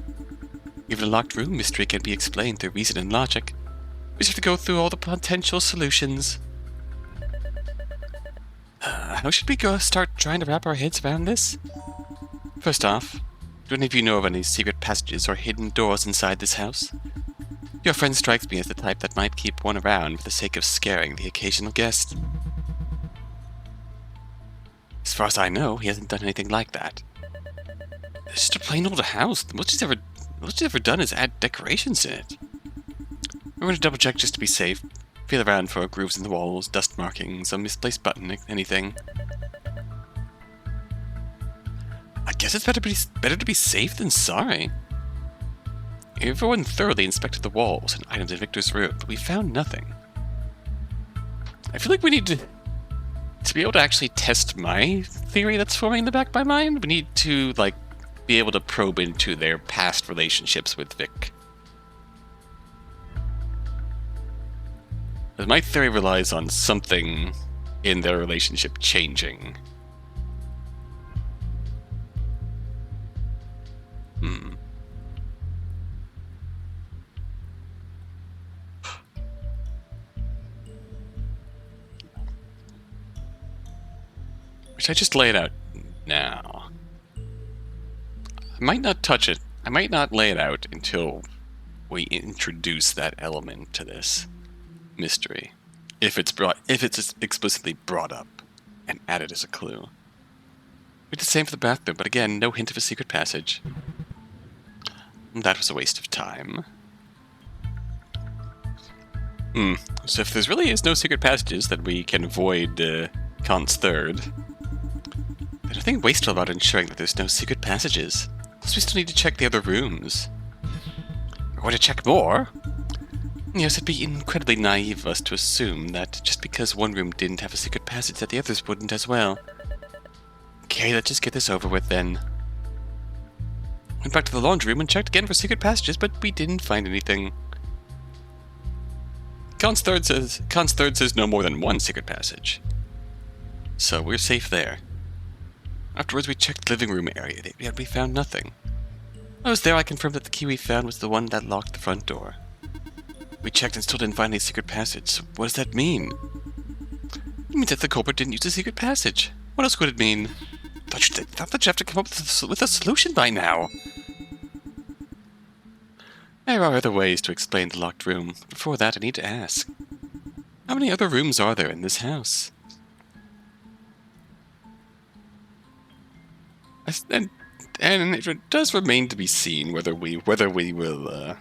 Even a locked room mystery can be explained through reason and logic. We just have to go through all the potential solutions. How should we start trying to wrap our heads around this? First off, do any of you know of any secret passages or hidden doors inside this house? Your friend strikes me as the type that might keep one around for the sake of scaring the occasional guest. As far as I know, he hasn't done anything like that. It's just a plain old house. The most he's ever done is add decorations in it. We're going to double check just to be safe. Feel around for grooves in the walls, dust markings, a misplaced button, anything. I guess it's better to be safe than sorry. Everyone thoroughly inspected the walls and items in Victor's room, but we found nothing. I feel like we need to be able to actually test my theory that's forming in the back of my mind. We need to, be able to probe into their past relationships with Vic. My theory relies on something in their relationship changing. Should I just lay it out now? I might not touch it. I might not lay it out until we introduce that element to this mystery. If it's explicitly brought up and added as a clue. We did the same for the bathroom, but again, no hint of a secret passage. That was a waste of time. So if there's really is no secret passages that we can avoid Kant's third, there's nothing wasteful about ensuring that there's no secret passages. Plus we still need to check the other rooms. We're going to check more? Yes, it'd be incredibly naive of us to assume that just because one room didn't have a secret passage that the others wouldn't as well. Okay, let's just get this over with then. Went back to the laundry room and checked again for secret passages, but we didn't find anything. Kant's third says no more than one secret passage. So we're safe there. Afterwards we checked the living room area, yet we found nothing. I was there, I confirmed that the key we found was the one that locked the front door. We checked and still didn't find any secret passage, so what does that mean? It means that the culprit didn't use the secret passage. What else would it mean? I thought that you have to come up with a solution by now. There are other ways to explain the locked room. Before that, I need to ask. How many other rooms are there in this house? And it does remain to be seen whether we will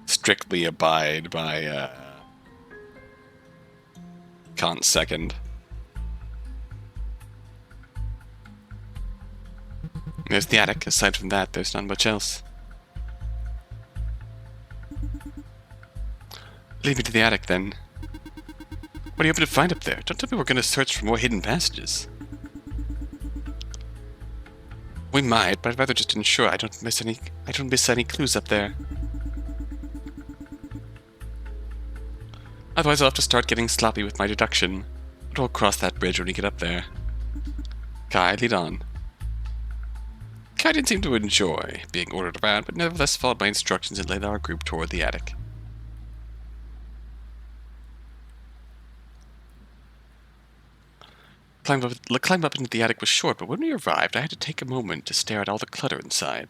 strictly abide by Kant's second. There's the attic. Aside from that, there's not much else. Lead me to the attic, then. What are you hoping to find up there? Don't tell me we're going to search for more hidden passages. We might, but I'd rather just ensure I don't miss any clues up there. Otherwise, I'll have to start getting sloppy with my deduction. But we'll cross that bridge when we get up there. Kai, lead on. Kai didn't seem to enjoy being ordered around, but nevertheless followed my instructions and led our group toward the attic. Climb up into the attic was short, but when we arrived, I had to take a moment to stare at all the clutter inside.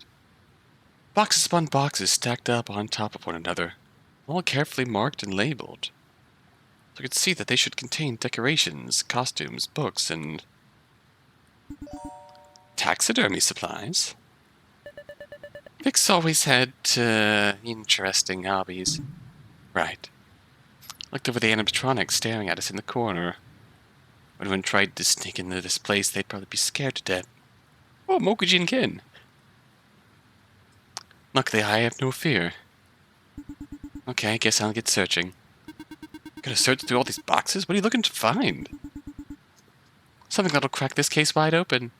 Boxes upon boxes stacked up on top of one another, all carefully marked and labeled. So I could see that they should contain decorations, costumes, books, and taxidermy supplies. Vic's always had interesting hobbies. Right. Looked over the animatronics staring at us in the corner. When one tried to sneak into this place, they'd probably be scared to death. Oh, Mokujin Kin. Luckily, I have no fear. Okay, I guess I'll get searching. Gotta search through all these boxes? What are you looking to find? Something that'll crack this case wide open.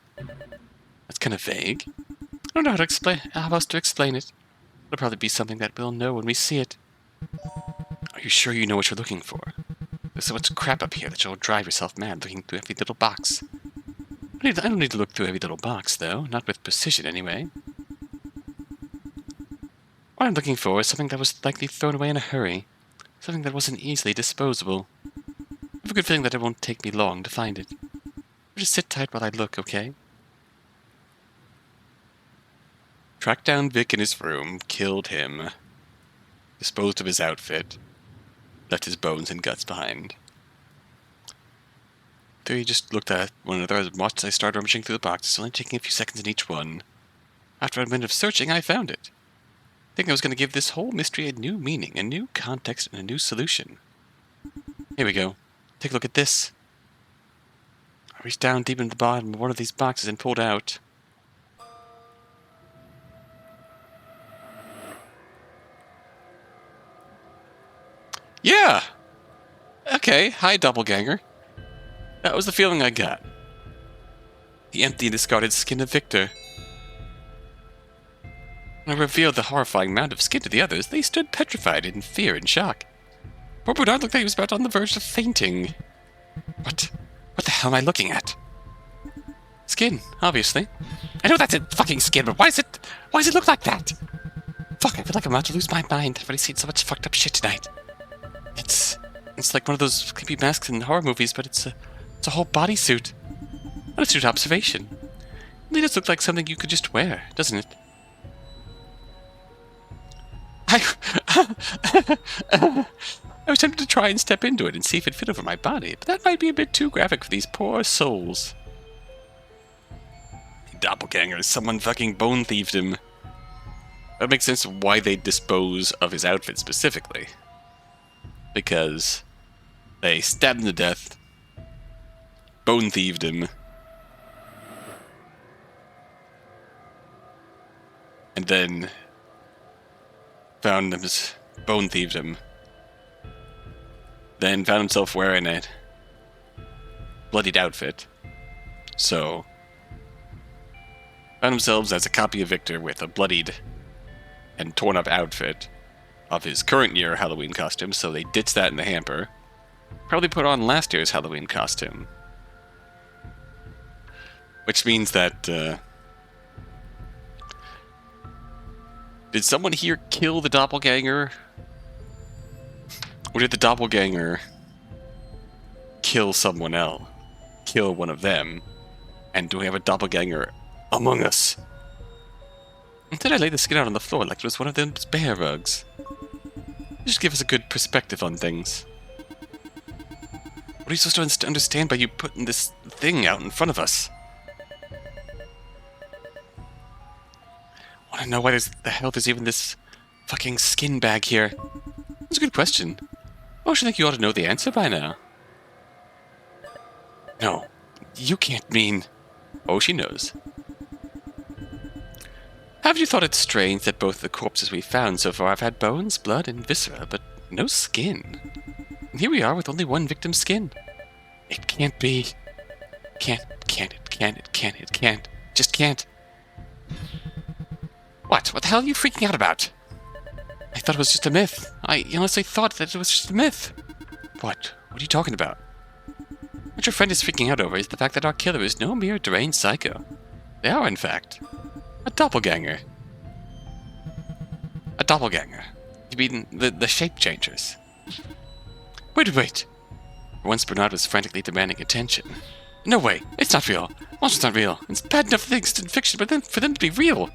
That's kind of vague. I don't know how else to explain it. It'll probably be something that we'll know when we see it. Are you sure you know what you're looking for? There's so much crap up here that you'll drive yourself mad looking through every little box. I don't need to look through every little box, though. Not with precision, anyway. What I'm looking for is something that was likely thrown away in a hurry. Something that wasn't easily disposable. I have a good feeling that it won't take me long to find it. Just sit tight while I look, okay? Tracked down Vic in his room, killed him, disposed of his outfit, left his bones and guts behind. They just looked at one another and watched as I started rummaging through the boxes, only taking a few seconds in each one. After a minute of searching, I found it. I think I was going to give this whole mystery a new meaning, a new context, and a new solution. Here we go. Take a look at this. I reached down deep into the bottom of one of these boxes and pulled out. Yeah! Okay, hi, doppelganger. That was the feeling I got. The empty and discarded skin of Victor. When I revealed the horrifying amount of skin to the others, they stood petrified in fear and shock. Poor Bernard looked like he was about on the verge of fainting. What the hell am I looking at? Skin, obviously. I know that's a fucking skin, but why does it look like that? Fuck, I feel like I'm about to lose my mind. I've already seen so much fucked up shit tonight. It's like one of those creepy masks in horror movies, but it's a whole bodysuit. What a astute observation. It really does look like something you could just wear, doesn't it? I was tempted to try and step into it and see if it fit over my body, but that might be a bit too graphic for these poor souls. Doppelganger, someone fucking bone thieved him. That makes sense of why they'd dispose of his outfit specifically. because they stabbed him to death, bone thieved him, and then found him, bone thieved him, then found himself wearing a bloodied outfit. So, found themselves as a copy of Victor with a bloodied and torn up outfit of his current year Halloween costume, so they ditched that in the hamper. Probably put on last year's Halloween costume. Which means that, did someone here kill the doppelganger? Or did the doppelganger kill someone else? Kill one of them? And do we have a doppelganger among us? Instead, I lay the skin out on the floor like it was one of those bear rugs. Just give us a good perspective on things. What are you supposed to understand by you putting this thing out in front of us? I want to know why the hell there's even this fucking skin bag here. That's a good question. I should think you ought to know the answer by now. No, you can't mean... Oh, she knows. Haven't you thought it strange that both the corpses we found so far have had bones, blood, and viscera, but no skin? And here we are with only one victim's skin. It can't be. It can't. Just can't. What? What the hell are you freaking out about? I thought it was just a myth. I honestly thought that it was just a myth. What? What are you talking about? What your friend is freaking out over is the fact that our killer is no mere deranged psycho. They are, in fact, a doppelganger. A doppelganger. You mean the shape changers? Wait. Once Bernard was frantically demanding attention. No way, it's not real. Monster's not real. It's bad enough things in fiction, but then for them to be real.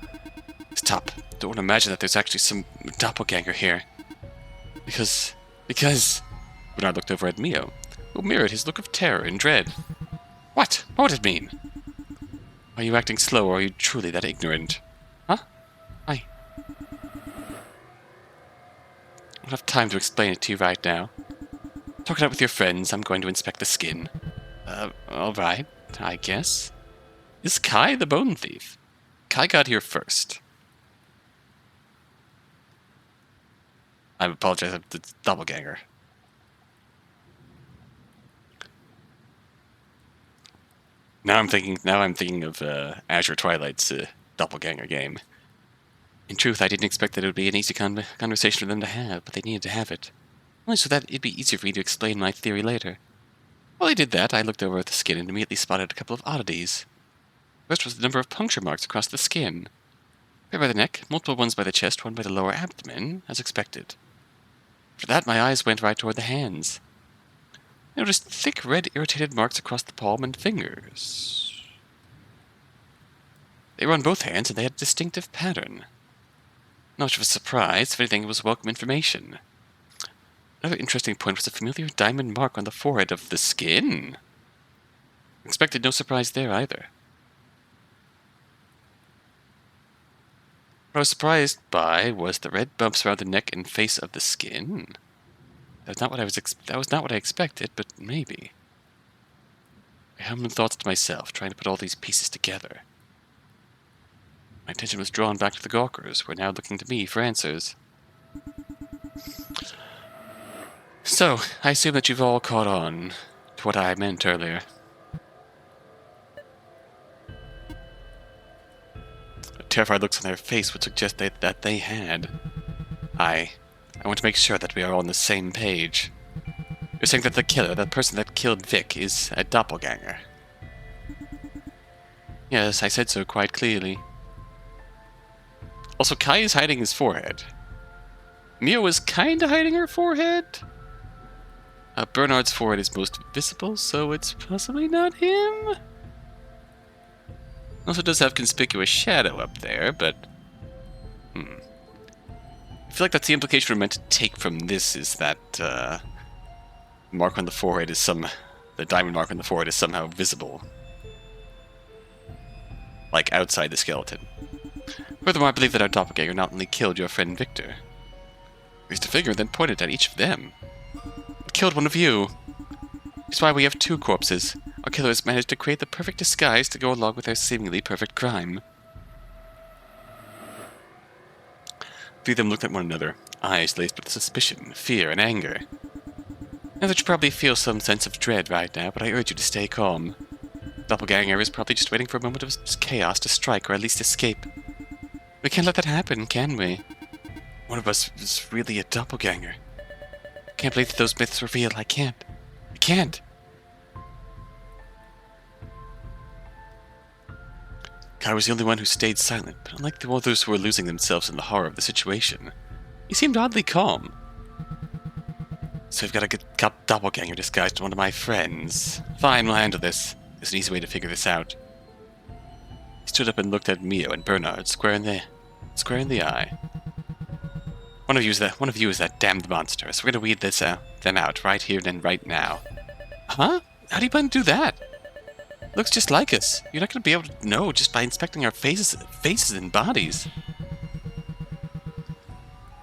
Stop. Don't want to imagine that there's actually some doppelganger here. Because... Bernard looked over at Mio, who mirrored his look of terror and dread. What? What would it mean? Are you acting slow, or are you truly that ignorant? Huh? I don't have time to explain it to you right now. Talk it out with your friends. I'm going to inspect the skin. Alright, I guess. Is Kai the bone thief? Kai got here first. I apologize, I'm the doppelganger. Now I'm thinking of Azure Twilight's doppelganger game. In truth, I didn't expect that it would be an easy conversation for them to have, but they needed to have it. Only so that it'd be easier for me to explain my theory later. While I did that, I looked over at the skin and immediately spotted a couple of oddities. First was the number of puncture marks across the skin. Pair by the neck, multiple ones by the chest, one by the lower abdomen, as expected. After that, my eyes went right toward the hands. I noticed thick red irritated marks across the palm and fingers. They were on both hands, and they had a distinctive pattern. Not much of a surprise, if anything, it was welcome information. Another interesting point was a familiar diamond mark on the forehead of the skin. Expected no surprise there either. What I was surprised by was the red bumps around the neck and face of the skin. That was not what I expected, but maybe. I hummed thoughts to myself, trying to put all these pieces together. My attention was drawn back to the Gawkers, who were now looking to me for answers. So, I assume that you've all caught on to what I meant earlier. Terrified looks on their face would suggest that they had. I want to make sure that we are all on the same page. You're saying that the killer, that person that killed Vic, is a doppelganger? Yes, I said so quite clearly. Also, Kai is hiding his forehead. Mio is kinda hiding her forehead. Bernard's forehead is most visible, so it's possibly not him. Also does have conspicuous shadow up there, but... I feel like that's the implication we're meant to take from this, is that, mark on the forehead is the diamond mark on the forehead is somehow visible. Like, outside the skeleton. Furthermore, I believe that our doppelganger not only killed your friend Victor, raised a finger and then pointed at each of them. killed one of you. That's why we have two corpses. Our killer has managed to create the perfect disguise to go along with our seemingly perfect crime. Three of them looked at one another, eyes laced with suspicion, fear, and anger. Now that you probably feel some sense of dread right now, but I urge you to stay calm. Doppelganger is probably just waiting for a moment of chaos to strike, or at least escape. We can't let that happen, can we? One of us is really a doppelganger. I can't believe that those myths were real. I can't. I can't. Kai was the only one who stayed silent, but unlike the others who were losing themselves in the horror of the situation, he seemed oddly calm. So we've got a good doppelganger disguised as one of my friends. Fine, we'll handle this. There's an easy way to figure this out. He stood up and looked at Mio and Bernard square in the eye. One of you is that damned monster, so we're gonna weed them out right here and right now. Huh? How do you plan to do that? Looks just like us. You're not gonna be able to know just by inspecting our faces and bodies.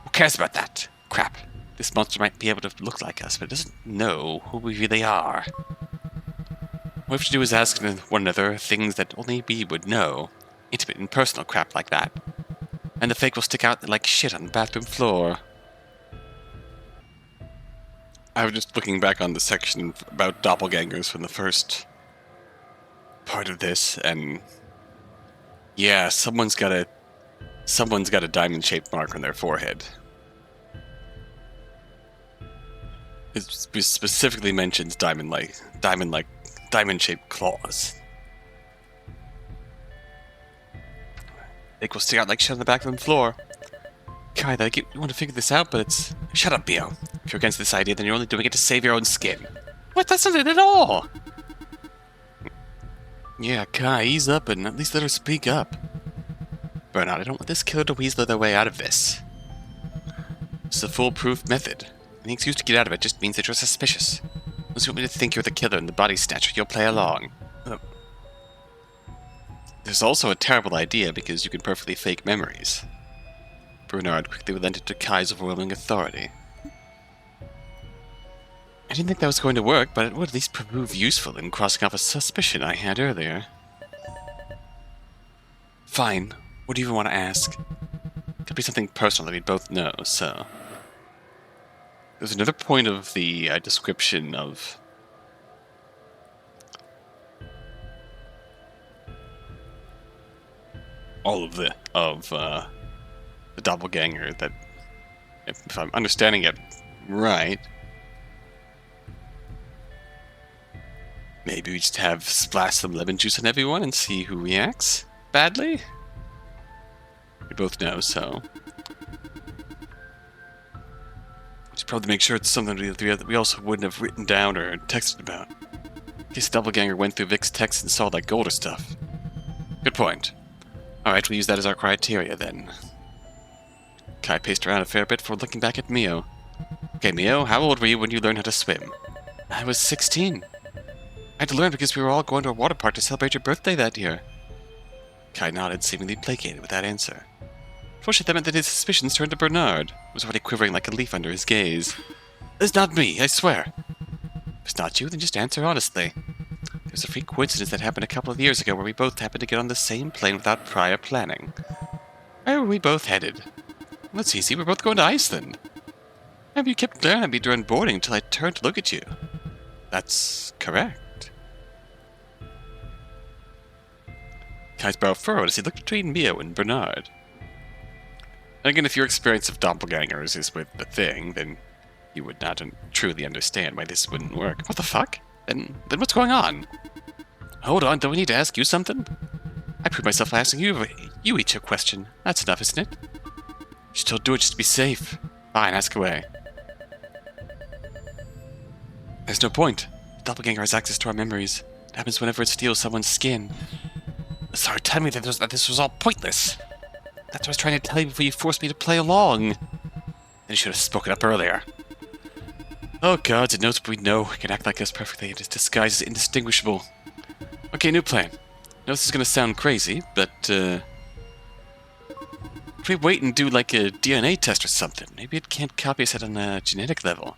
Who cares about that? Crap. This monster might be able to look like us, but it doesn't know who we really are. What we have to do is ask one another things that only we would know. Intimate and personal crap like that. And the fake will stick out like shit on the bathroom floor. I was just looking back on the section about doppelgangers from the first part of this, and yeah, someone's got a diamond-shaped mark on their forehead. It specifically mentions diamond-shaped claws. They will stick out like shit on the back of the floor. Kai, you want to figure this out, but it's... Shut up, Bio. If you're against this idea, then you're only doing it to save your own skin. What? That's not it at all! Yeah, Kai, ease up and at least let her speak up. Bernard, I don't want this killer to weasel their way out of this. It's a foolproof method. Any excuse to get out of it just means that you're suspicious. Unless you want me to think you're the killer and the body snatcher, you'll play along. There's also a terrible idea because you can perfectly fake memories. Bernard quickly relented to Kai's overwhelming authority. I didn't think that was going to work, but it would at least prove useful in crossing off a suspicion I had earlier. Fine. What do you even want to ask? Could be something personal that we both know, so... There's another point of the description of... all of the doppelganger that, if I'm understanding it right, maybe we just splash some lemon juice on everyone and see who reacts badly? We both know, so we should probably make sure it's something that we also wouldn't have written down or texted about. In case the doppelganger went through Vic's text and saw that golder stuff. Good point. Alright, we'll use that as our criteria, then. Kai paced around a fair bit before looking back at Mio. Okay, Mio, how old were you when you learned how to swim? I was 16. I had to learn because we were all going to a water park to celebrate your birthday that year. Kai nodded, seemingly placated with that answer. Fortunately, that meant that his suspicions turned to Bernard, who was already quivering like a leaf under his gaze. It's not me, I swear. If it's not you, then just answer honestly. There's a freak coincidence that happened a couple of years ago where we both happened to get on the same plane without prior planning. Where were we both headed? That's easy, we're both going to Iceland. Maybe you kept glaring at me during boarding until I turned to look at you. That's correct. Kai's brow furrowed as he looked between Mio and Bernard. And again, if your experience of doppelgangers is with the thing, then you would not truly understand why this wouldn't work. What the fuck? Then what's going on? Hold on, don't we need to ask you something? I proved myself by asking you each a question. That's enough, isn't it? You should still do it just to be safe. Fine, ask away. There's no point. The doppelganger has access to our memories. It happens whenever it steals someone's skin. Sorry, tell me that this was all pointless. That's what I was trying to tell you before you forced me to play along. Then you should have spoken up earlier. Oh gods, it knows what we know. It can act like us perfectly, and its disguise is indistinguishable. Okay, new plan. I know this is gonna sound crazy, but, if we wait and do like a DNA test or something, maybe it can't copy us at a genetic level.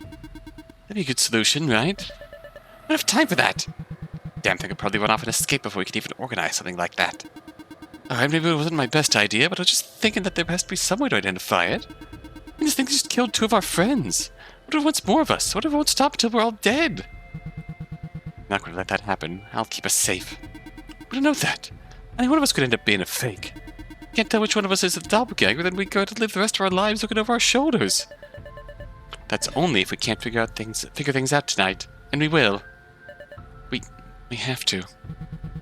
That'd be a good solution, right? I don't have time for that. Damn thing would probably run off and escape before we could even organize something like that. Alright, maybe it wasn't my best idea, but I was just thinking that there has to be some way to identify it. I mean, this thing just killed 2 of our friends. What if it wants more of us? What if it won't stop until we're all dead? I'm not going to let that happen. I'll keep us safe. We don't know that. Any one of us could end up being a fake. Can't tell which one of us is the doppelganger, then we go to live the rest of our lives looking over our shoulders. That's only if we can't figure things out tonight, and we will. We have to.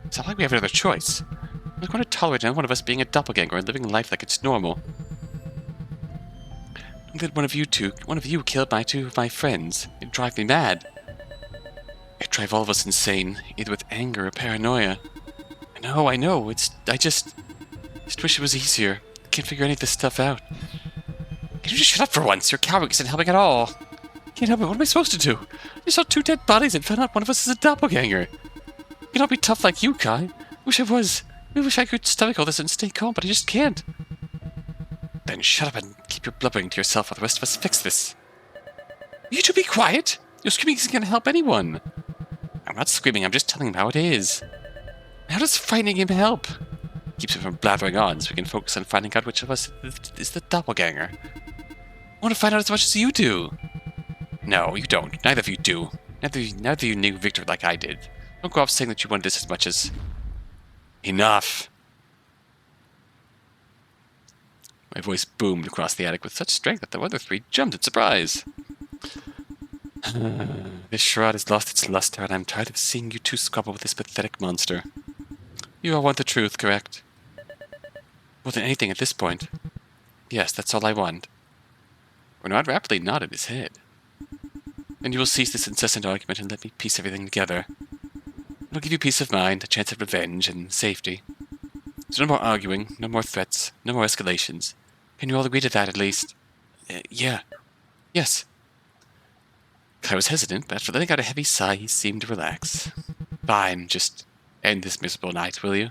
It's not like we have another choice. We're not going to tolerate another one of us being a doppelganger and living life like it's normal. Don't let one of you killed 2 of my friends. It'd drive me mad. It'd drive all of us insane, either with anger or paranoia. I know. I just wish it was easier. I can't figure any of this stuff out. Can you just shut up for once? Your coward isn't helping at all. Can't help it. What am I supposed to do? I saw 2 dead bodies and found out one of us is a doppelganger. I cannot be tough like you, Kai. Wish I was. I wish I could stomach all this and stay calm, but I just can't. Then shut up and keep your blubbering to yourself while the rest of us fix this. You two be quiet. Your screaming isn't going to help anyone. I'm not screaming, I'm just telling him how it is. How does frightening him help? Keeps him from blathering on so we can focus on finding out which of us is the doppelganger. I want to find out as much as you do. No, you don't. Neither of you do. Neither of you knew Victor like I did. Don't go off saying that you wanted this as much as... Enough. My voice boomed across the attic with such strength that the other 3 jumped in surprise. This charade has lost its luster, and I'm tired of seeing you 2 squabble with this pathetic monster. You all want the truth, correct? More than anything at this point. Yes, that's all I want. Bernard rapidly nodded his head. Then you will cease this incessant argument and let me piece everything together. It'll give you peace of mind, a chance of revenge, and safety. So no more arguing, no more threats, no more escalations. Can you all agree to that, at least? Yeah. Yes. I was hesitant, but after letting out a heavy sigh, he seemed to relax. Fine, just end this miserable night, will you?